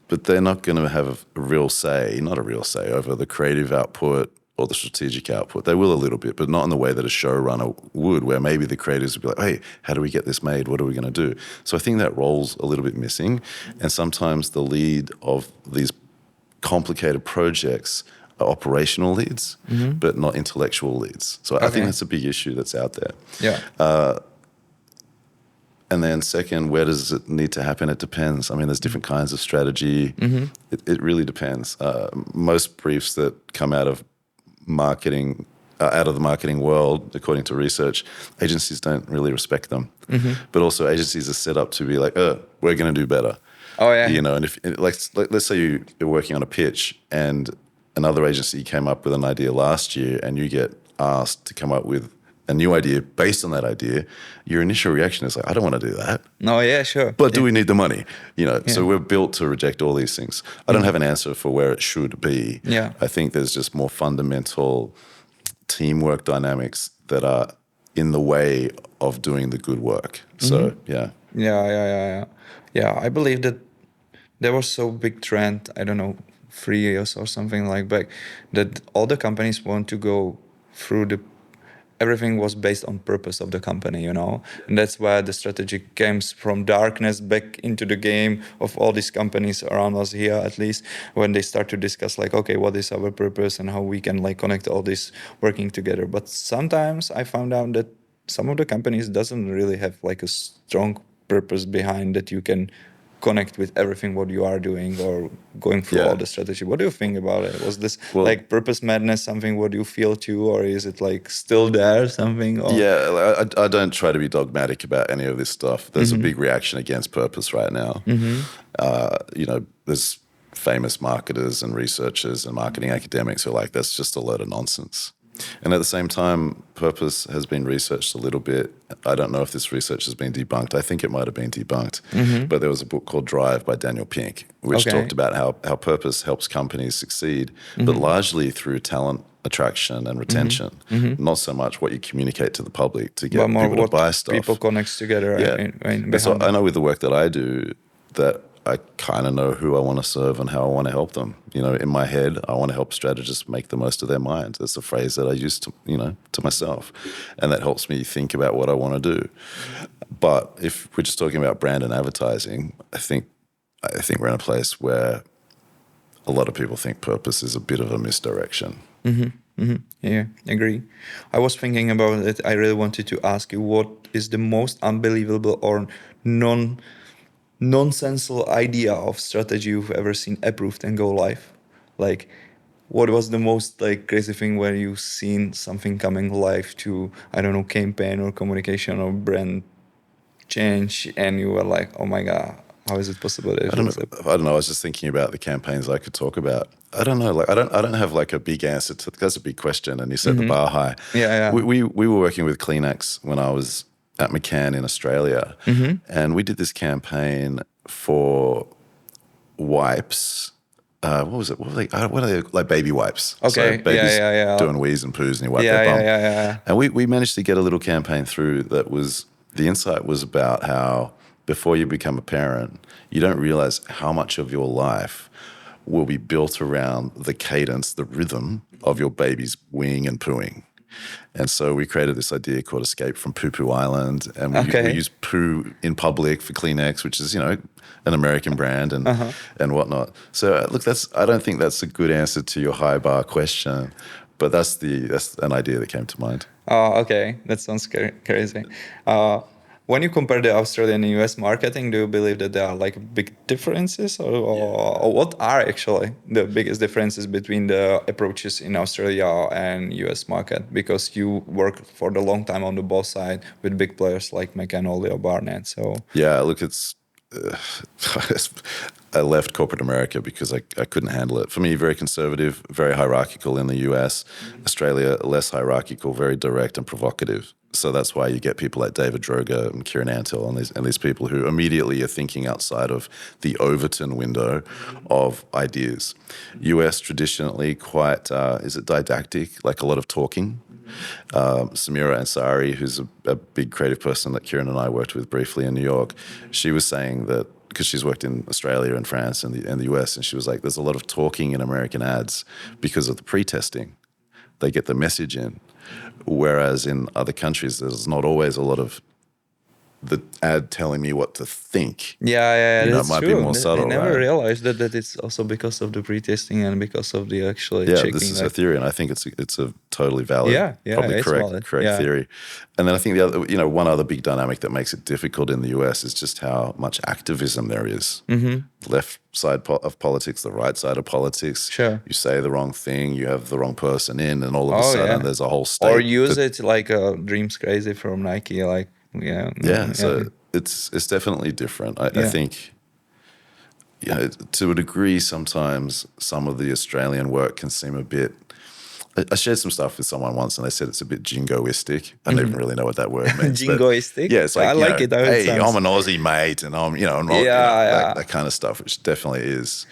but they're not going to have a real say, not a real say, over the creative output or the strategic output. They will a little bit, but not in the way that a showrunner would, where maybe the creators would be like, hey, how do we get this made? What are we going to do? So I think that role's a little bit missing. And sometimes the lead of these complicated projects are operational leads, but not intellectual leads. So I think that's a big issue that's out there. Yeah. And then second, where does it need to happen? It depends. I mean, there's different kinds of strategy. It really depends. Most briefs that come out of marketing, out of the marketing world, according to research, agencies don't really respect them. But also agencies are set up to be like, we're going to do better. Oh, yeah. You know, and if let's say you're working on a pitch and another agency came up with an idea last year and you get asked to come up with a new idea based on that idea, your initial reaction is like, I don't want to do that. No, yeah, sure. But do we need the money? You know, so we're built to reject all these things. I don't have an answer for where it should be. Yeah. I think there's just more fundamental teamwork dynamics that are in the way of doing the good work. So, yeah. Yeah, I believe that there was so big trend, I don't know, 3 years or something like back, that all the companies want to go through everything was based on purpose of the company, you know, and that's where the strategy came from darkness back into the game of all these companies around us here, at least when they start to discuss like, okay, what is our purpose and how we can like connect all this working together. But sometimes I found out that some of the companies doesn't really have like a strong purpose behind that you can connect with everything what you are doing or going through all the strategy. What do you think about it? Was this like purpose madness something what you feel too, or is it like still there something? Or? Yeah, I don't try to be dogmatic about any of this stuff. There's a big reaction against purpose right now. You know, there's famous marketers and researchers and marketing academics who are like, that's just a load of nonsense. And at the same time, purpose has been researched a little bit. I don't know if this research has been debunked. I think it might have been debunked. But there was a book called Drive by Daniel Pink, which talked about how purpose helps companies succeed, but largely through talent attraction and retention, not so much what you communicate to the public to get people to buy stuff. People connects together. Yeah. So I know with the work that I do that I kind of know who I want to serve and how I want to help them. You know, in my head, I want to help strategists make the most of their mind. That's a phrase that I use to, you know, to myself. And that helps me think about what I want to do. But if we're just talking about brand and advertising, I think we're in a place where a lot of people think purpose is a bit of a misdirection. Yeah, agree. I was thinking about it. I really wanted to ask you, what is the most unbelievable or nonsensical idea of strategy you've ever seen approved and go live? Like, what was the most like crazy thing where you've seen something coming live to, I don't know, campaign or communication or brand change, and you were like, oh my God, how is it possible? I don't know. I was just thinking about the campaigns I could talk about. I don't know. Like, I don't have like a big answer to. That's a big question, and you set the bar high. Yeah. We were working with Kleenex when I was at McCann in Australia, and we did this campaign for wipes. What was it? What are they? Like baby wipes. Okay. So babies yeah. doing wheeze and poos, and you wipe their bum. Yeah. And we managed to get a little campaign through that was, the insight was about how before you become a parent, you don't realize how much of your life will be built around the cadence, the rhythm of your baby's weeing and pooing. And so we created this idea called Escape from Poo Poo Island, and we use poo in public for Kleenex, which is, you know, an American brand and whatnot. So look, I don't think that's a good answer to your high bar question, but that's an idea that came to mind. Okay, that sounds crazy. when you compare the Australian and US marketing, do you believe that there are like big differences, or what are actually the biggest differences between the approaches in Australia and US market? Because you work for the long time on the both side with big players like McAnally or Barnett. So Yeah, look, it's. I left corporate America because I couldn't handle it. For me, very conservative, very hierarchical in the US. Australia, less hierarchical, very direct and provocative. So that's why you get people like David Droga and Kieran Antill and these people who immediately are thinking outside of the Overton window of ideas. US traditionally quite, is it didactic, like a lot of talking. Samira Ansari, who's a big creative person that Kieran and I worked with briefly in New York, she was saying that, because she's worked in Australia and France and the US, and she was like, there's a lot of talking in American ads because of the pre-testing. They get the message in. Whereas in other countries, there's not always a lot of the ad telling me what to think. Yeah, You know, it that's might true. be more subtle, I never right? realized that it's also because of the pre-testing and because of the actually Yeah, checking. this is a theory, and I think it's a totally valid, probably it's valid. correct theory. And then I think the other, one other big dynamic that makes it difficult in the US is just how much activism there is. Left side of politics, the right side of politics. Sure. You say the wrong thing, you have the wrong person in, and all of a sudden there's a whole state. Or use it like Dreams Crazy from Nike, like So it's definitely different. I think. To a degree, sometimes some of the Australian work can seem a bit. I shared some stuff with someone once, and they said it's a bit jingoistic. I don't even really know what that word means. Jingoistic? Yeah, it's like, I like it. Hey, I'm an Aussie mate, and I'm, that kind of stuff, which definitely is.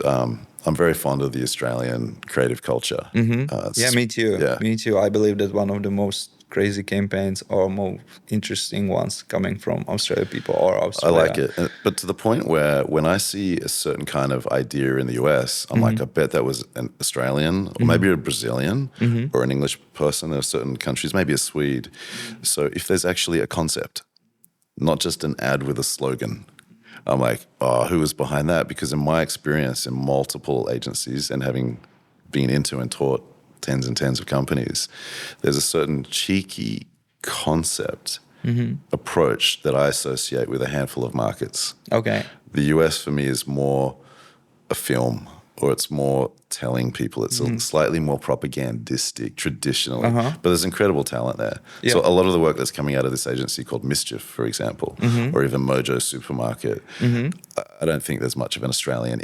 I'm very fond of the Australian creative culture. Me too. Yeah. Me too. I believe that one of the most crazy campaigns or more interesting ones coming from Australian people or Australia. I like it. But to the point where when I see a certain kind of idea in the US, I'm like, I bet that was an Australian or maybe a Brazilian or an English person in certain countries, maybe a Swede. So if there's actually a concept, not just an ad with a slogan, I'm like, oh, who was behind that? Because in my experience in multiple agencies and having been into and taught tens and tens of companies, there's a certain cheeky concept approach that I associate with a handful of markets. Okay. The US for me is more a film, or it's more telling people. It's slightly more propagandistic traditionally, but there's incredible talent there. Yeah. So a lot of the work that's coming out of this agency called Mischief, for example, or even Mojo Supermarket, I don't think there's much of an Australian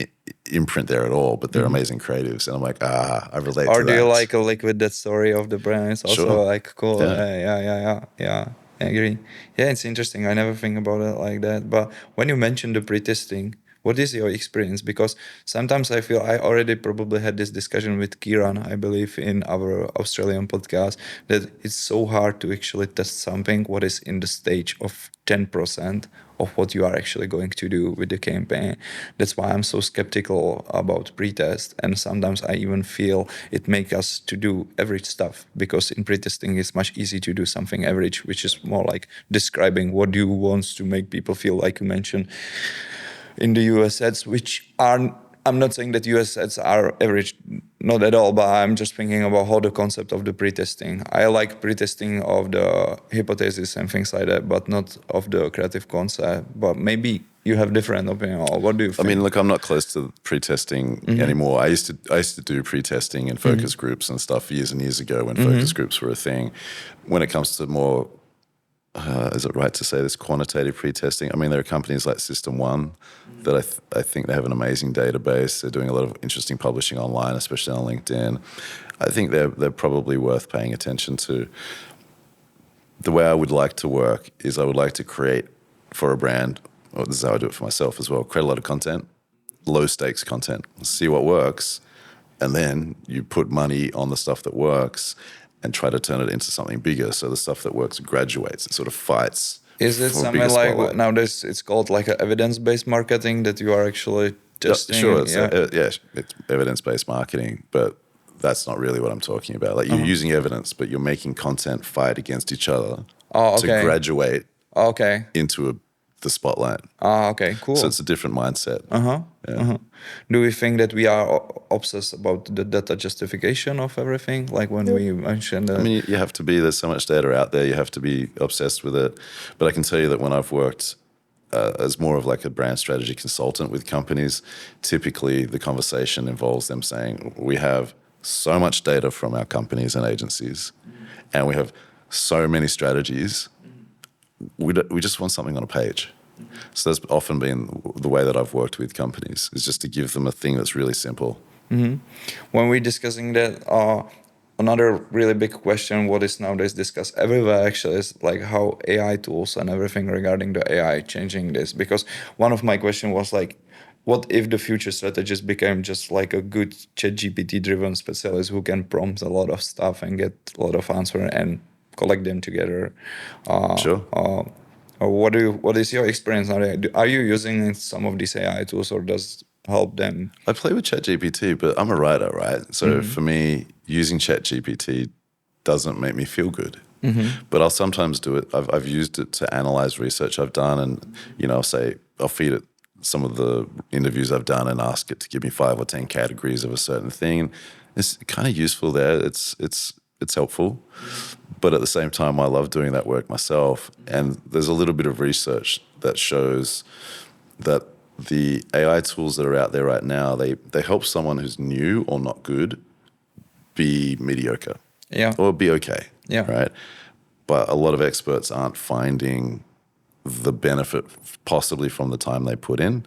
imprint there at all, but they're amazing creatives. And I'm like, I relate to that. Or do you like with that story of the brand? It's also like cool. Yeah. I agree. Yeah, it's interesting. I never think about it like that. But when you mentioned the pre-testing, what is your experience? Because sometimes I feel I already probably had this discussion with Kieran, I believe, in our Australian podcast, that it's so hard to actually test something what is in the stage of 10% of what you are actually going to do with the campaign. That's why I'm so skeptical about pre-test. And sometimes I even feel it makes us to do average stuff, because in pre-testing it's much easier to do something average, which is more like describing what you want to make people feel, like you mentioned in the US ads, which are, I'm not saying that US ads are average, not at all, but I'm just thinking about how the concept of the pre-testing. I like pre-testing of the hypothesis and things like that, but not of the creative concept. But maybe you have different opinion, or what do you think? I mean, look, I'm not close to pre-testing anymore. I used to do pre-testing in focus groups and stuff years and years ago when focus groups were a thing. When it comes to more, is it right to say this, quantitative pre-testing? I mean, there are companies like System One that I think they have an amazing database. They're doing a lot of interesting publishing online, especially on LinkedIn. I think they're probably worth paying attention to. The way I would like to work is I would like to create for a brand, or this is how I do it for myself as well, create a lot of content, low stakes content, see what works, and then you put money on the stuff that works and try to turn it into something bigger. So the stuff that works graduates. It sort of fights. Is it something like nowadays it's called like a evidence-based marketing, that you are actually testing? Sure, it's evidence-based marketing, but that's not really what I'm talking about. Like you're using evidence, but you're making content fight against each other to graduate into a the spotlight. Okay, cool. So it's a different mindset. Do we think that we are obsessed about the data justification of everything? Like when we mentioned that. I mean, you have to be, there's so much data out there, you have to be obsessed with it. But I can tell you that when I've worked as more of like a brand strategy consultant with companies, typically the conversation involves them saying, we have so much data from our companies and agencies, and we have so many strategies, we just want something on a page. So that's often been the way that I've worked with companies, is just to give them a thing that's really simple. When we're discussing that, another really big question, what is nowadays discussed everywhere actually, is like how AI tools and everything regarding the AI changing this. Because one of my questions was like, what if the future strategist became just like a good ChatGPT driven specialist who can prompt a lot of stuff and get a lot of answers and collect them together? Sure. Or what is your experience now? Are you using some of these AI tools, or does help them? I play with ChatGPT, but I'm a writer, right? So for me, using ChatGPT doesn't make me feel good. But I'll sometimes do it. I've used it to analyze research I've done, and I'll feed it some of the interviews I've done and ask it to give me 5 or 10 categories of a certain thing. It's kind of useful there. It's helpful. But at the same time, I love doing that work myself. And there's a little bit of research that shows that the AI tools that are out there right now, they help someone who's new or not good be mediocre. Yeah. Or be okay. Yeah. Right? But a lot of experts aren't finding the benefit possibly from the time they put in.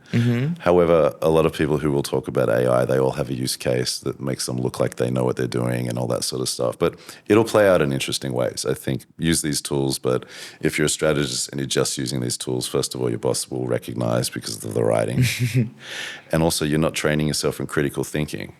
However, a lot of people who will talk about AI, they all have a use case that makes them look like they know what they're doing and all that sort of stuff. But it'll play out in interesting ways. I think use these tools, but if you're a strategist and you're just using these tools, first of all, your boss will recognize because of the writing. And also you're not training yourself in critical thinking.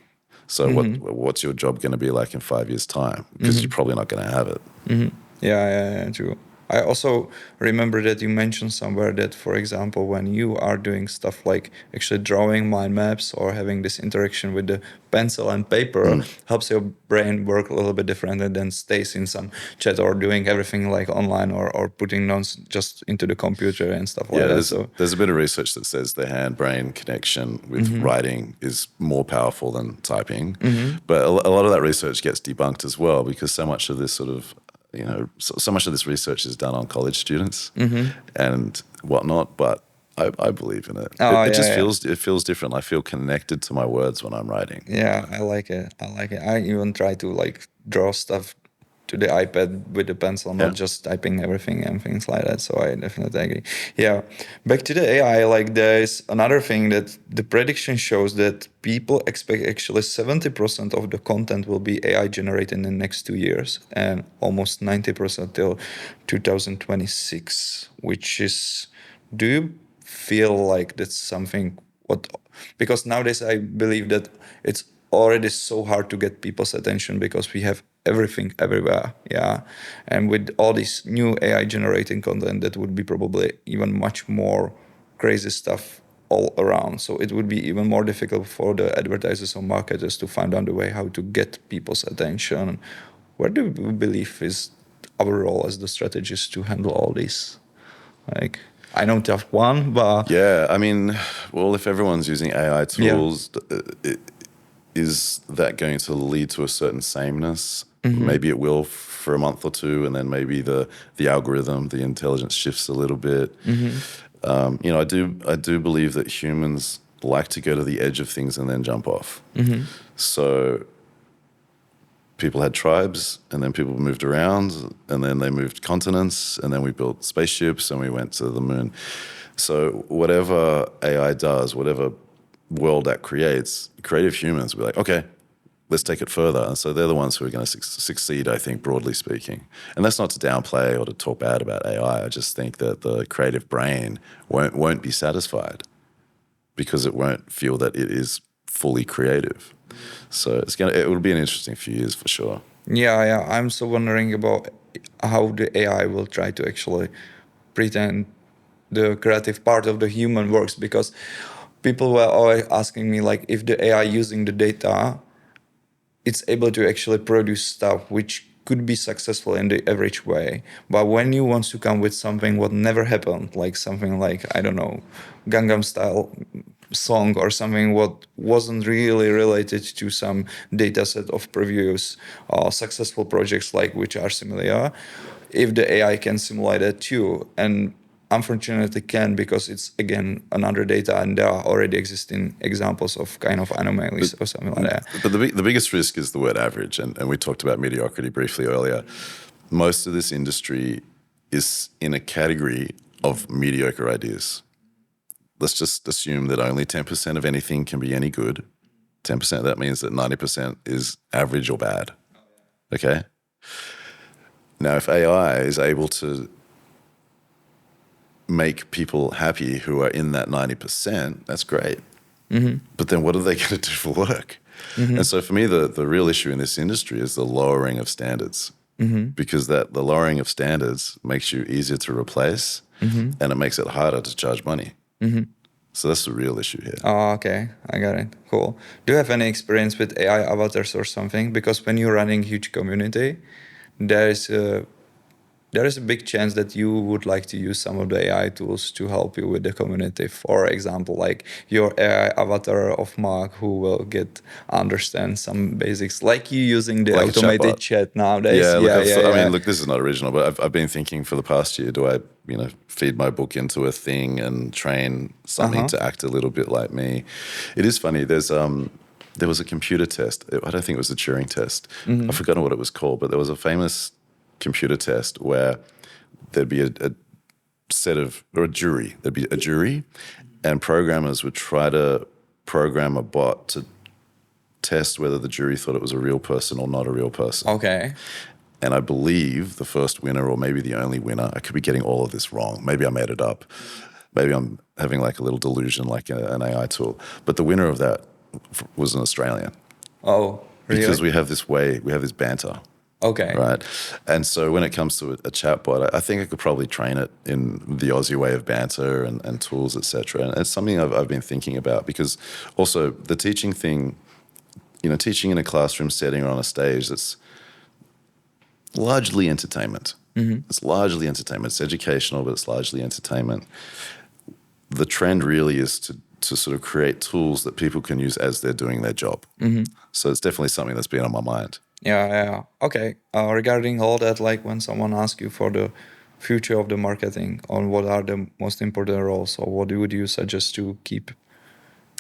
So what's your job going to be like in 5 years' time? Because you're probably not going to have it. Yeah, true. I also remember that you mentioned somewhere that, for example, when you are doing stuff like actually drawing mind maps or having this interaction with the pencil and paper, helps your brain work a little bit differently than stays in some chat or doing everything like online or putting notes just into the computer and stuff like that. There's a bit of research that says the hand-brain connection with writing is more powerful than typing. But a lot of that research gets debunked as well, because so much of this sort of so much of this research is done on college students and whatnot, but I believe in it. It feels different. I feel connected to my words when I'm writing. Yeah, I like it. I even try to like draw stuff to the iPad with the pencil, not just typing everything and things like that. So I definitely agree. Yeah. Back to the AI, like there's another thing that the prediction shows that people expect actually 70% of the content will be AI generated in the next 2 years and almost 90% till 2026, which is, do you feel like that's something because nowadays I believe that it's already so hard to get people's attention because we have everything everywhere, and with all this new AI generating content, that would be probably even much more crazy stuff all around. So it would be even more difficult for the advertisers or marketers to find out the way how to get people's attention. Where do you believe is our role as the strategist to handle all this? Like, I know you have one, but I mean, well, if everyone's using AI tools, is that going to lead to a certain sameness? Maybe it will for a month or two, and then maybe the algorithm, the intelligence shifts a little bit. I do believe that humans like to go to the edge of things and then jump off. So people had tribes, and then people moved around, and then they moved continents, and then we built spaceships and we went to the moon. So whatever AI does, whatever world that creates, creative humans will be like, okay, let's take it further. And so they're the ones who are going to succeed, I think, broadly speaking. And that's not to downplay or to talk bad about AI. I just think that the creative brain won't be satisfied because it won't feel that it is fully creative. So it will be an interesting few years for sure. Yeah. I'm so wondering about how the AI will try to actually pretend the creative part of the human works, because people were always asking me, like, if the AI using the data, it's able to actually produce stuff which could be successful in the average way. But when you want to come with something what never happened, like something like, I don't know, Gangnam Style song or something what wasn't really related to some data set of previous successful projects like which are similar, if the AI can simulate it too, and unfortunately can, because it's again another data and there are already existing examples of kind of anomalies or something like that. But the biggest risk is the word average, and we talked about mediocrity briefly earlier. Most of this industry is in a category of mediocre ideas. Let's just assume that only 10% of anything can be any good. 10%, that means that 90% is average or bad. Okay? Now, if AI is able to make people happy who are in that 90%, that's great. But then what are they going to do for work? And so for me, the real issue in this industry is the lowering of standards. Because the lowering of standards makes you easier to replace and it makes it harder to charge money. So that's the real issue here. Oh, okay. I got it. Cool. Do you have any experience with AI avatars or something? Because when you're running huge community, there is a big chance that you would like to use some of the AI tools to help you with the community. For example, like your AI avatar of Mark, who will understand some basics, like you using the Like automated chat nowadays. Yeah, look, Yeah. I mean, look, this is not original, but I've been thinking for the past year, do I, feed my book into a thing and train something to act a little bit like me? It is funny. There was a computer test. I don't think it was the Turing test. I've forgotten what it was called, but there was a famous computer test where there'd be a jury. There'd be a jury, and programmers would try to program a bot to test whether the jury thought it was a real person or not a real person. Okay. And I believe the first winner, or maybe the only winner, I could be getting all of this wrong. Maybe I made it up. Maybe I'm having like a little delusion, like an AI tool. But the winner of that was an Australian. Oh, really? Because we have this banter. Okay. Right. And so when it comes to a chatbot, I think I could probably train it in the Aussie way of banter and tools, etc. And it's something I've been thinking about, because also the teaching thing, teaching in a classroom setting or on a stage, that's largely entertainment. It's largely entertainment. It's educational, but it's largely entertainment. The trend really is to sort of create tools that people can use as they're doing their job. So it's definitely something that's been on my mind. Yeah. Okay. Regarding all that, like when someone asks you for the future of the marketing, on what are the most important roles, or what would you suggest to keep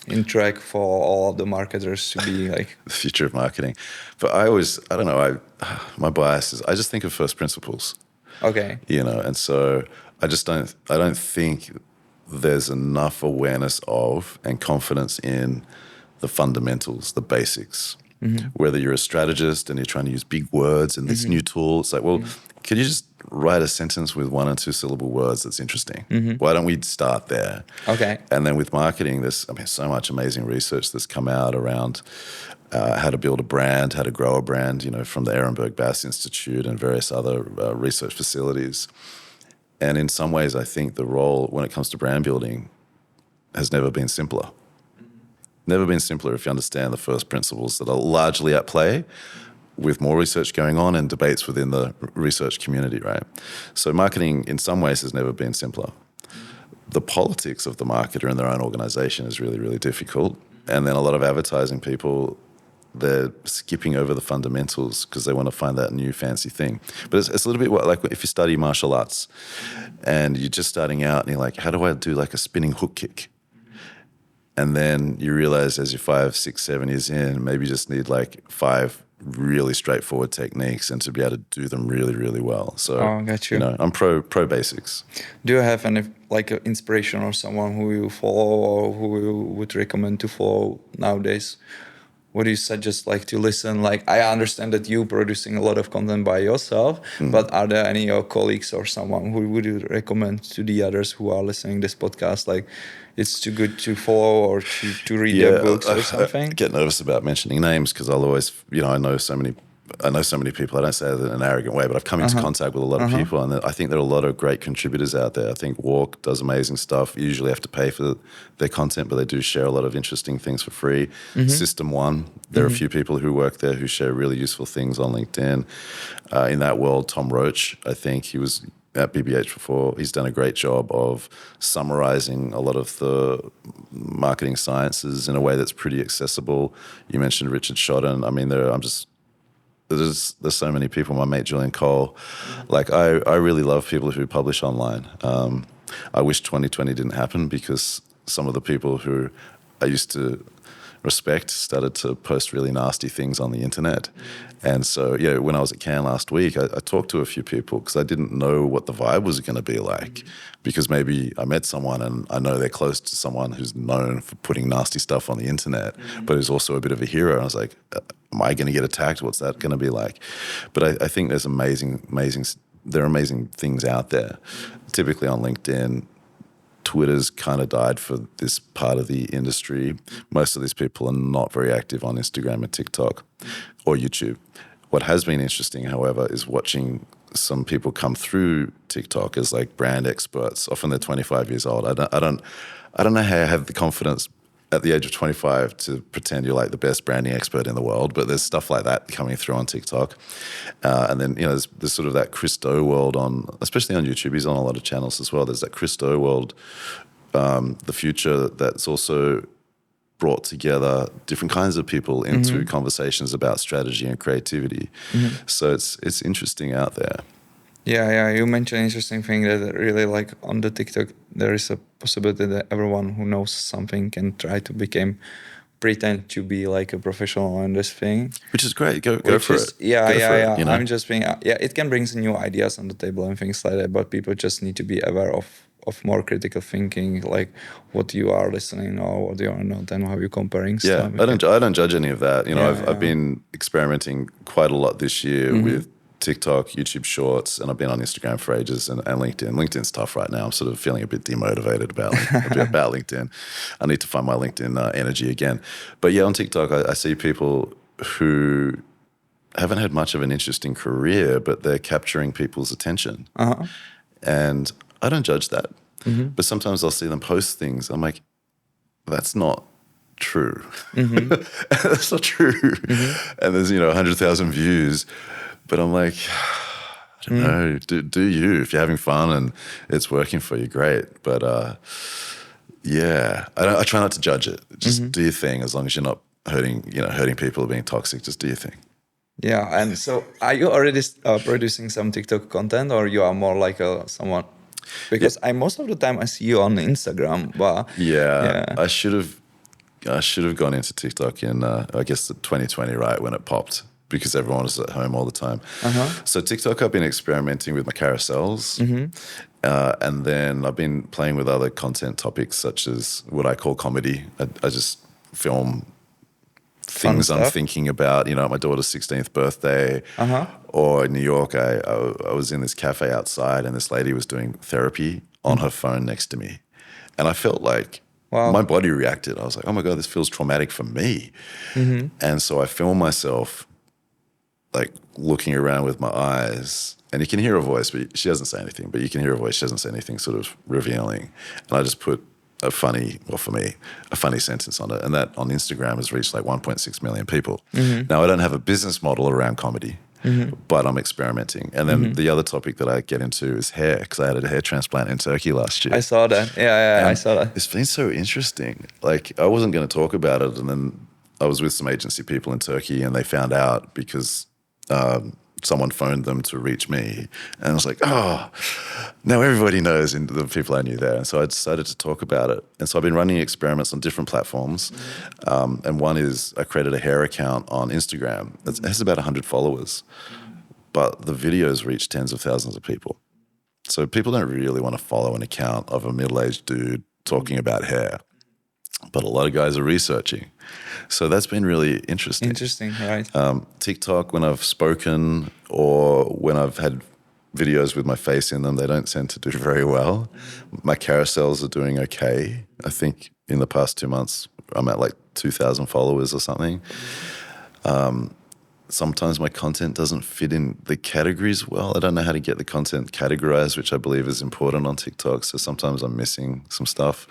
in track for all of the marketers to be like? The future of marketing. But I don't know, my bias is I just think of first principles. Okay. And so I don't think there's enough awareness of and confidence in the fundamentals, the basics. Whether you're a strategist and you're trying to use big words and this new tool, it's like, well, could you just write a sentence with 1 and 2 syllable words that's interesting? Why don't we start there? Okay. And then with marketing, there's so much amazing research that's come out around how to build a brand, how to grow a brand, from the Ehrenberg Bass Institute and various other research facilities. And in some ways, I think the role when it comes to brand building has never been simpler. Never been simpler if you understand the first principles that are largely at play, with more research going on and debates within the research community, right? So marketing in some ways has never been simpler. The politics of the marketer in their own organization is really, really difficult. And then a lot of advertising people, they're skipping over the fundamentals because they want to find that new fancy thing. But it's a little bit like if you study martial arts and you're just starting out and you're like, how do I do like a spinning hook kick? And then you realize as you're 5, 6, 7 years in, maybe you just need like 5 really straightforward techniques and to be able to do them really, really well. So, got you. I'm pro basics. Do you have any like inspiration or someone who you follow or who you would recommend to follow nowadays? What do you suggest like to listen? Like I understand that you producing a lot of content by yourself, but are there any of your colleagues or someone who would you recommend to the others who are listening this podcast? Like it's too good to follow or to read their books or something? I get nervous about mentioning names because I'll always, I know so many I know so many people, I don't say that in an arrogant way, but I've come into contact with a lot of people, and I think there are a lot of great contributors out there. I think Walk does amazing stuff. You usually have to pay for their content, but they do share a lot of interesting things for free. System One, there are a few people who work there who share really useful things on LinkedIn. In that world, Tom Roach, I think he was at BBH before. He's done a great job of summarizing a lot of the marketing sciences in a way that's pretty accessible. You mentioned Richard Shodden. I mean, there's so many people. My mate Julian Cole, like I really love people who publish online. I wish 2020 didn't happen, because some of the people who I used to respect started to post really nasty things on the internet. And so, yeah, when I was at Cannes last week, I talked to a few people because I didn't know what the vibe was going to be like, because maybe I met someone and I know they're close to someone who's known for putting nasty stuff on the internet, but who's also a bit of a hero. And I was like, am I going to get attacked? What's that going to be like? But I think there's there are amazing things out there. Typically on LinkedIn, Twitter's kind of died for this part of the industry. Most of these people are not very active on Instagram and TikTok or YouTube. What has been interesting, however, is watching some people come through TikTok as like brand experts. Often they're 25 years old. I don't know how I have the confidence at the age of 25 to pretend you're like the best branding expert in the world, but there's stuff like that coming through on TikTok. And then, there's sort of that Chris Do world especially on YouTube. He's on a lot of channels as well. There's that Chris Do world, the future, that's also brought together different kinds of people into conversations about strategy and creativity. So it's interesting out there. Yeah, you mentioned an interesting thing that really, like, on the TikTok, there is a possibility that everyone who knows something can try to pretend to be like a professional in this thing. Which is great. Go for it. Yeah. I'm just being, it can bring some new ideas on the table and things like that, but people just need to be aware of more critical thinking, like what you are listening or what you are not, and how you're comparing stuff. I don't judge any of that. I've been experimenting quite a lot this year with TikTok, YouTube Shorts, and I've been on Instagram for ages, and LinkedIn. LinkedIn's tough right now. I'm sort of feeling a bit demotivated about LinkedIn. I need to find my LinkedIn energy again. But yeah, on TikTok, I see people who haven't had much of an interesting career, but they're capturing people's attention. And I don't judge that. But sometimes I'll see them post things. I'm like, that's not true. That's not true. And there's, 100,000 views. But I'm like, I don't know, do you? If you're having fun and it's working for you, great. But I try not to judge it. Just do your thing, as long as you're not hurting people or being toxic. Just do your thing. Yeah, and so are you already producing some TikTok content, or you are more like someone? Because most of the time I see you on Instagram, but I should have gone into TikTok in I guess 2020, right, when it popped, because everyone was at home all the time. So TikTok, I've been experimenting with my carousels, and then I've been playing with other content topics, such as what I call comedy. I just film things I'm thinking about, at my daughter's 16th birthday, or in New York, I was in this cafe outside, and this lady was doing therapy on her phone next to me, and I felt like my body reacted. I was like, oh my God, this feels traumatic for me. And so I filmed myself like looking around with my eyes, and you can hear her voice, but she doesn't say anything, but you can hear her voice. She doesn't say anything sort of revealing. And I just put a funny sentence on it. And that on Instagram has reached like 1.6 million people. Now, I don't have a business model around comedy, but I'm experimenting. And then the other topic that I get into is hair, because I had a hair transplant in Turkey last year. I saw that. Yeah, I saw that. It's been so interesting. Like, I wasn't going to talk about it, and then I was with some agency people in Turkey, and they found out because someone phoned them to reach me, and I was like, oh, now everybody knows, in the people I knew there. And so I decided to talk about it. And so I've been running experiments on different platforms. And one is I created a hair account on Instagram. It has about 100 followers, but the videos reach tens of thousands of people. So people don't really want to follow an account of a middle-aged dude talking about hair, but a lot of guys are researching. So that's been really interesting. Interesting, right. TikTok, when I've spoken or when I've had videos with my face in them, they don't tend to do very well. My carousels are doing okay. I think in the past 2 months, I'm at like 2,000 followers or something. sometimes my content doesn't fit in the categories well. I don't know how to get the content categorized, which I believe is important on TikTok. So sometimes I'm missing some stuff.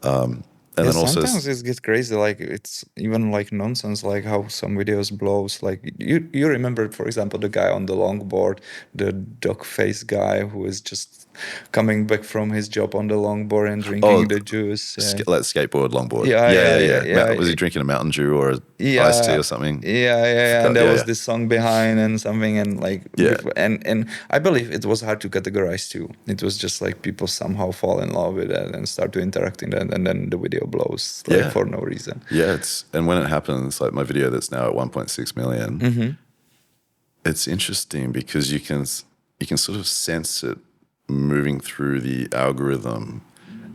And then also sometimes it gets crazy. Like it's even like nonsense, like how some videos blows. Like you remember, for example, the guy on the longboard, the Duckface guy who is just coming back from his job on the longboard and drinking the juice. like skateboard, longboard. Yeah. Was he drinking a Mountain Dew or a iced tea or something? Yeah. And there was this song behind and something, and like and I believe it was hard to categorize too. It was just like people somehow fall in love with it and start to interact in that, and then the video blows for no reason. Yeah, and when it happens, like my video that's now at 1.6 million, it's interesting because you can sort of sense it moving through the algorithm,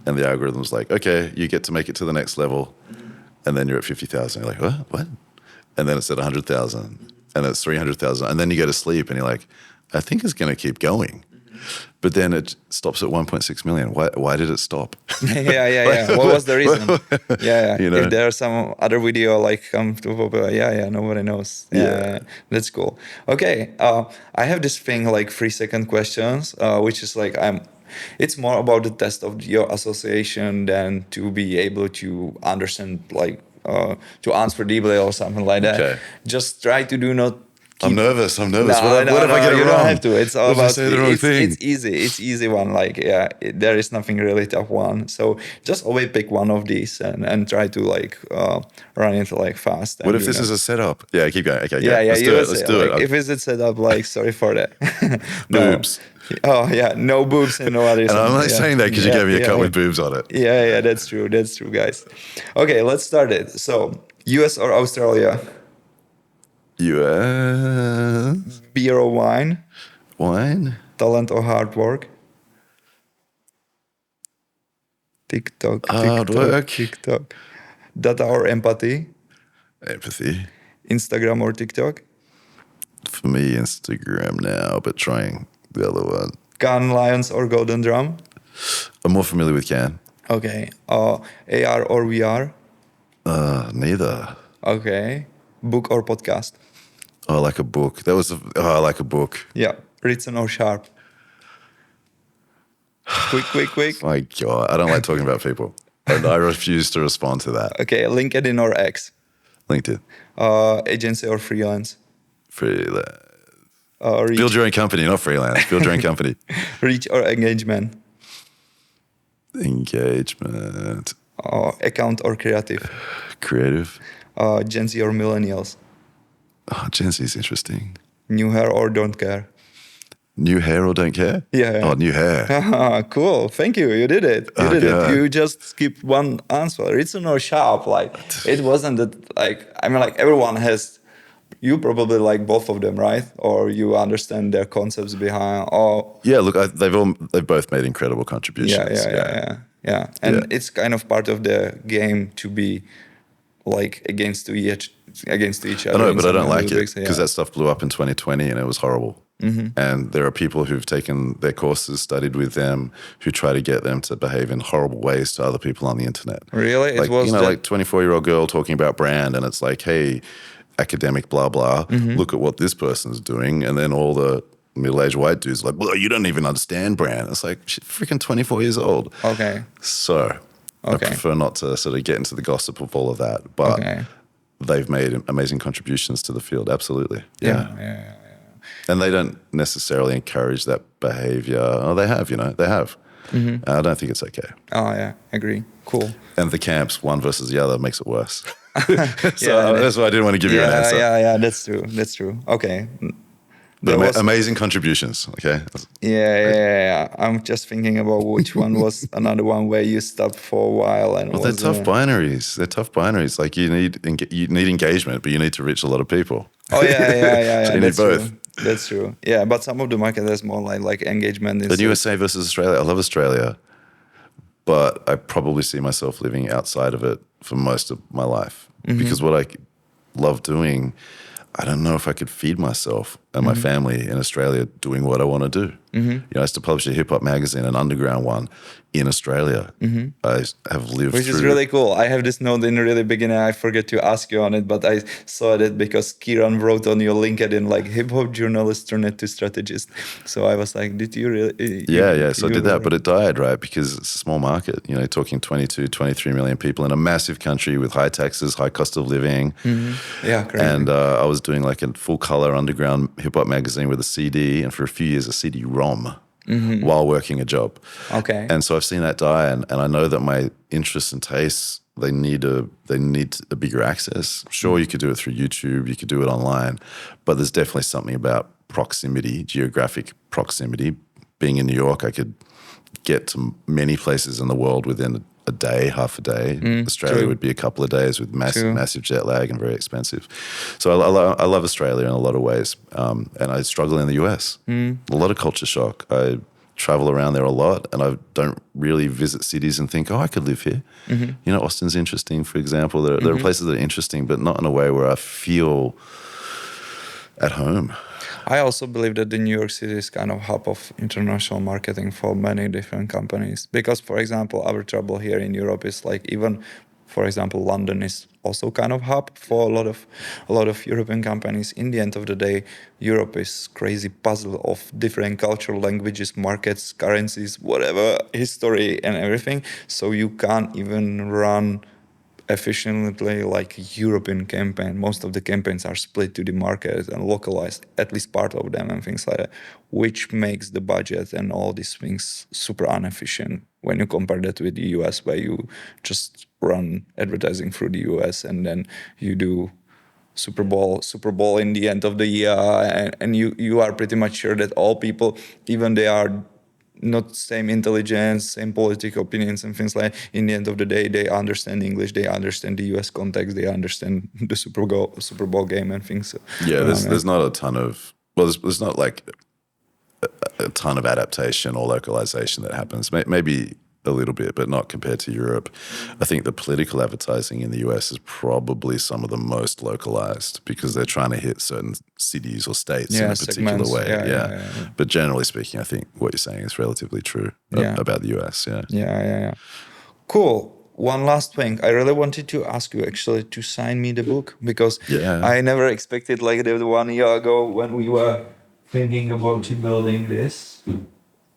and the algorithm's like, okay, you get to make it to the next level, and then you're at 50,000. You're like, what? And then it's at 100,000, and it's 300,000, and then you go to sleep, and you're like, I think it's going to keep going. But then it stops at 1.6 million. Why did it stop? Yeah. What was the reason? Yeah. You know? If there's some other video like come to popular, nobody knows. Yeah. That's cool. Okay, I have this thing like 3-second questions, which is like it's more about the test of your association than to be able to understand like to answer deeply or something like that. Okay. Just try to do not. I'm nervous. No, what if I get it you wrong? don't have to. It's all What if I about say the wrong thing? It's easy. It's easy one. Like there is nothing really tough one. So just always pick one of these and try to like run it like fast. What if this is a setup? Yeah, keep going. Okay, yeah. Let's do it. Let's do it. If it's a setup, like sorry for that. Boobs. Oh yeah, no boobs and no other. And I'm only saying that because you gave me a cut with boobs on it. Yeah, that's true. That's true, guys. Okay, let's start it. So, US or Australia? US. Beer or wine? Wine. Talent or hard work? TikTok. Hard work. TikTok. Data or empathy? Empathy. Instagram or TikTok? For me, Instagram now, but trying the other one. Cannes Lions or Golden Drum? I'm more familiar with Can. Okay. AR or VR? Neither. Okay. Book or podcast? Oh, I like a book. I like a book. Yeah. Written or sharp? Quick. My God, I don't like talking about people. And I refuse to respond to that. Okay. LinkedIn or X? LinkedIn. Agency or freelance? Freelance. Reach, Build your own company, not freelance. Build your own company. reach or engagement? Engagement. Account or creative? Creative. Gen Z or millennials? Oh, Gen Z is interesting. New hair or don't care? New hair or don't care? Yeah. Oh, new hair. Cool. Thank you. You did it. You did it. You just skipped one answer. Written or sharp? Like it wasn't that. Like I mean, like everyone has. You probably like both of them, right? Or you understand their concepts behind. Or yeah. Look, they've both made incredible contributions. Yeah. And it's kind of part of the game to be like against each other. I know, but I don't like it because that stuff blew up in 2020 and it was horrible. Mm-hmm. And there are people who've taken their courses, studied with them, who try to get them to behave in horrible ways to other people on the internet. Really? Like, like 24-year-old girl talking about brand, and it's like, hey, academic blah blah, look at what this person's doing, and then all the middle-aged white dudes like, well, you don't even understand brand. It's like, shit, freaking 24 years old. Okay. So I prefer not to sort of get into the gossip of all of that, but they've made amazing contributions to the field. Absolutely. Yeah. And they don't necessarily encourage that behavior. Oh, they have, they have. Mm-hmm. I don't think it's okay. Oh, yeah, agree. Cool. And the camps, one versus the other, makes it worse. So that's why I didn't want to give you an answer. Yeah, that's true. Okay. But amazing contributions, okay? Yeah. I'm just thinking about which one was another one where you stopped for a while. And they're tough binaries. They're tough binaries. Like you need engagement, but you need to reach a lot of people. Oh, yeah. So you need both. True. That's true. Yeah, but some of the market has more like engagement. The USA versus Australia. I love Australia, but I probably see myself living outside of it for most of my life because what I love doing, I don't know if I could feed myself and my family in Australia doing what I want to do. I used to publish a hip hop magazine, an underground one, in Australia. I have lived Which through. is really cool. I have this note in the really beginning. I forget to ask you on it, but I saw that because Kieran wrote on your LinkedIn like hip hop journalist turned to strategist. So I was like, did you really? Yeah. So I did that, but it died, right? Because it's a small market. Talking 22, 23 million people in a massive country with high taxes, high cost of living. Yeah, crazy. And I was doing like a full color underground hip hop magazine with a CD, and for a few years a CD-ROM. While working a job. Okay. And so I've seen that die, and I know that my interests and tastes, they need a bigger access. Sure, you could do it through YouTube, you could do it online, but there's definitely something about proximity, geographic proximity. Being in New York, I could get to many places in the world within a day, half a day. Australia would be a couple of days with massive jet lag and very expensive. So I love Australia in a lot of ways, and I struggle in the US. A lot of culture shock. I travel around there a lot, and I don't really visit cities and think, I could live here. Austin's interesting, for example. There are places that are interesting, but not in a way where I feel at home. I also believe that the New York City is kind of hub of international marketing for many different companies. Because, for example, our trouble here in Europe is like even, for example, London is also kind of hub for a lot of European companies. In the end of the day, Europe is crazy puzzle of different cultural languages, markets, currencies, whatever, history and everything. So you can't even run efficiently like European campaign. Most of the campaigns are split to the market and localized, at least part of them and things like that, which makes the budget and all these things super inefficient when you compare that with the US, where you just run advertising through the US and then you do Super Bowl in the end of the year, and you are pretty much sure that all people, even they are not same intelligence, same political opinions and things like that. In the end of the day, they understand English, they understand the US context, they understand the Super Bowl game and things. So, there's not a ton of, there's not like a ton of adaptation or localization that happens. Maybe a little bit, but not compared to Europe. I think the political advertising in the US is probably some of the most localized because they're trying to hit certain cities or states in a particular segments. way. Yeah. But generally speaking, I think what you're saying is relatively true about the US. Yeah. Cool. One last thing. I really wanted to ask you actually to sign me the book because I never expected like the 1 year ago when we were thinking about building this,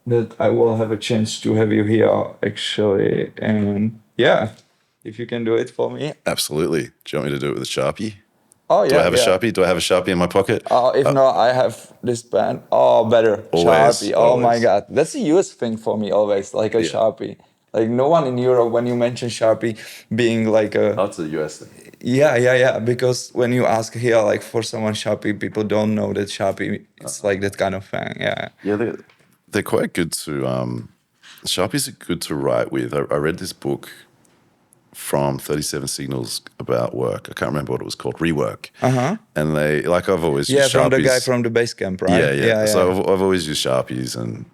that I will have a chance to have you here actually. And if you can do it for me. Absolutely. Do you want me to do it with a Sharpie? Oh, yeah. Do I have a Sharpie? Do I have a Sharpie in my pocket? If not, I have this pen. Oh, better. Always, Sharpie. Oh, my God. That's a US thing for me always, like a Sharpie. Like no one in Europe, when you mention Sharpie being like a... That's a US thing. Yeah. Because when you ask here, like for someone Sharpie, people don't know that Sharpie, it's like that kind of thing. Yeah. Yeah, they're quite good to... Sharpies are good to write with. I read this book from 37 Signals about work. I can't remember what it was called, Rework. And they, like I've always used Sharpies. Yeah, from the guy from the base camp, right? Yeah. So I've always used Sharpies and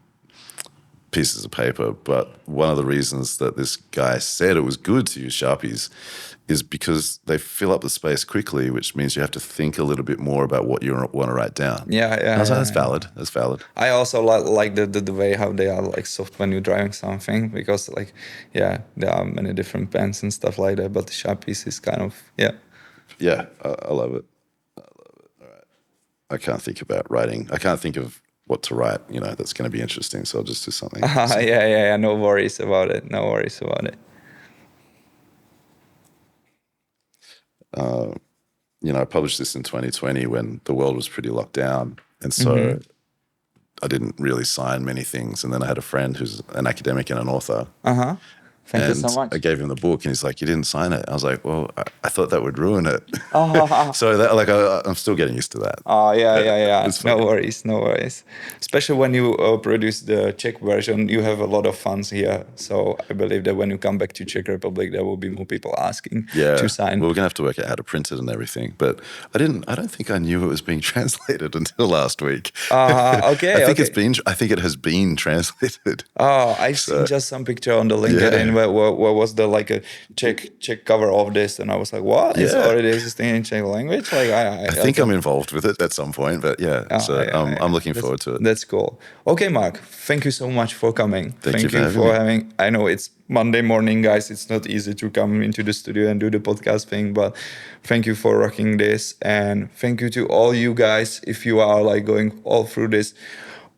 pieces of paper, but one of the reasons that this guy said it was good to use Sharpies is because they fill up the space quickly, which means you have to think a little bit more about what you want to write down. Yeah. I was like, that's valid. That's valid. I also like the way how they are like soft when you're driving something, because like, there are many different pens and stuff like that, but the Sharpies is kind of, Yeah, I love it. All right. I can't think about writing. I can't think of what to write, that's going to be interesting. So I'll just do something. Yeah. No worries about it. I published this in 2020 when the world was pretty locked down. And so I didn't really sign many things. And then I had a friend who's an academic and an author. Thank you so much. I gave him the book, and he's like, "You didn't sign it." I was like, "Well, I thought that would ruin it." So that, I'm still getting used to that. Yeah. No worries. Especially when you produce the Czech version, you have a lot of fans here. So I believe that when you come back to Czech Republic, there will be more people asking to sign. Well, we're gonna have to work out how to print it and everything. But I don't think I knew it was being translated until last week. Okay. I think it has been translated. I've seen just some picture on the LinkedIn then what was the like a Czech cover of this, and I was like, what? It's already existing in Czech language? Like I think I'm involved with it at some point, but I'm looking forward to it. That's cool. Okay, Mark, thank you so much for coming. Thank you for having. I know it's Monday morning, guys. It's not easy to come into the studio and do the podcast thing, but thank you for rocking this, and thank you to all you guys. If you are like going all through this,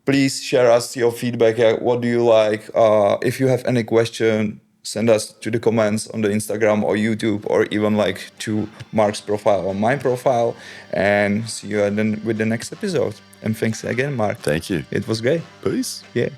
please share us your feedback. What do you like? If you have any question, send us to the comments on the Instagram or YouTube, or even like to Mark's profile or my profile. And see you with the next episode. And thanks again, Mark. Thank you. It was great. Peace. Yeah.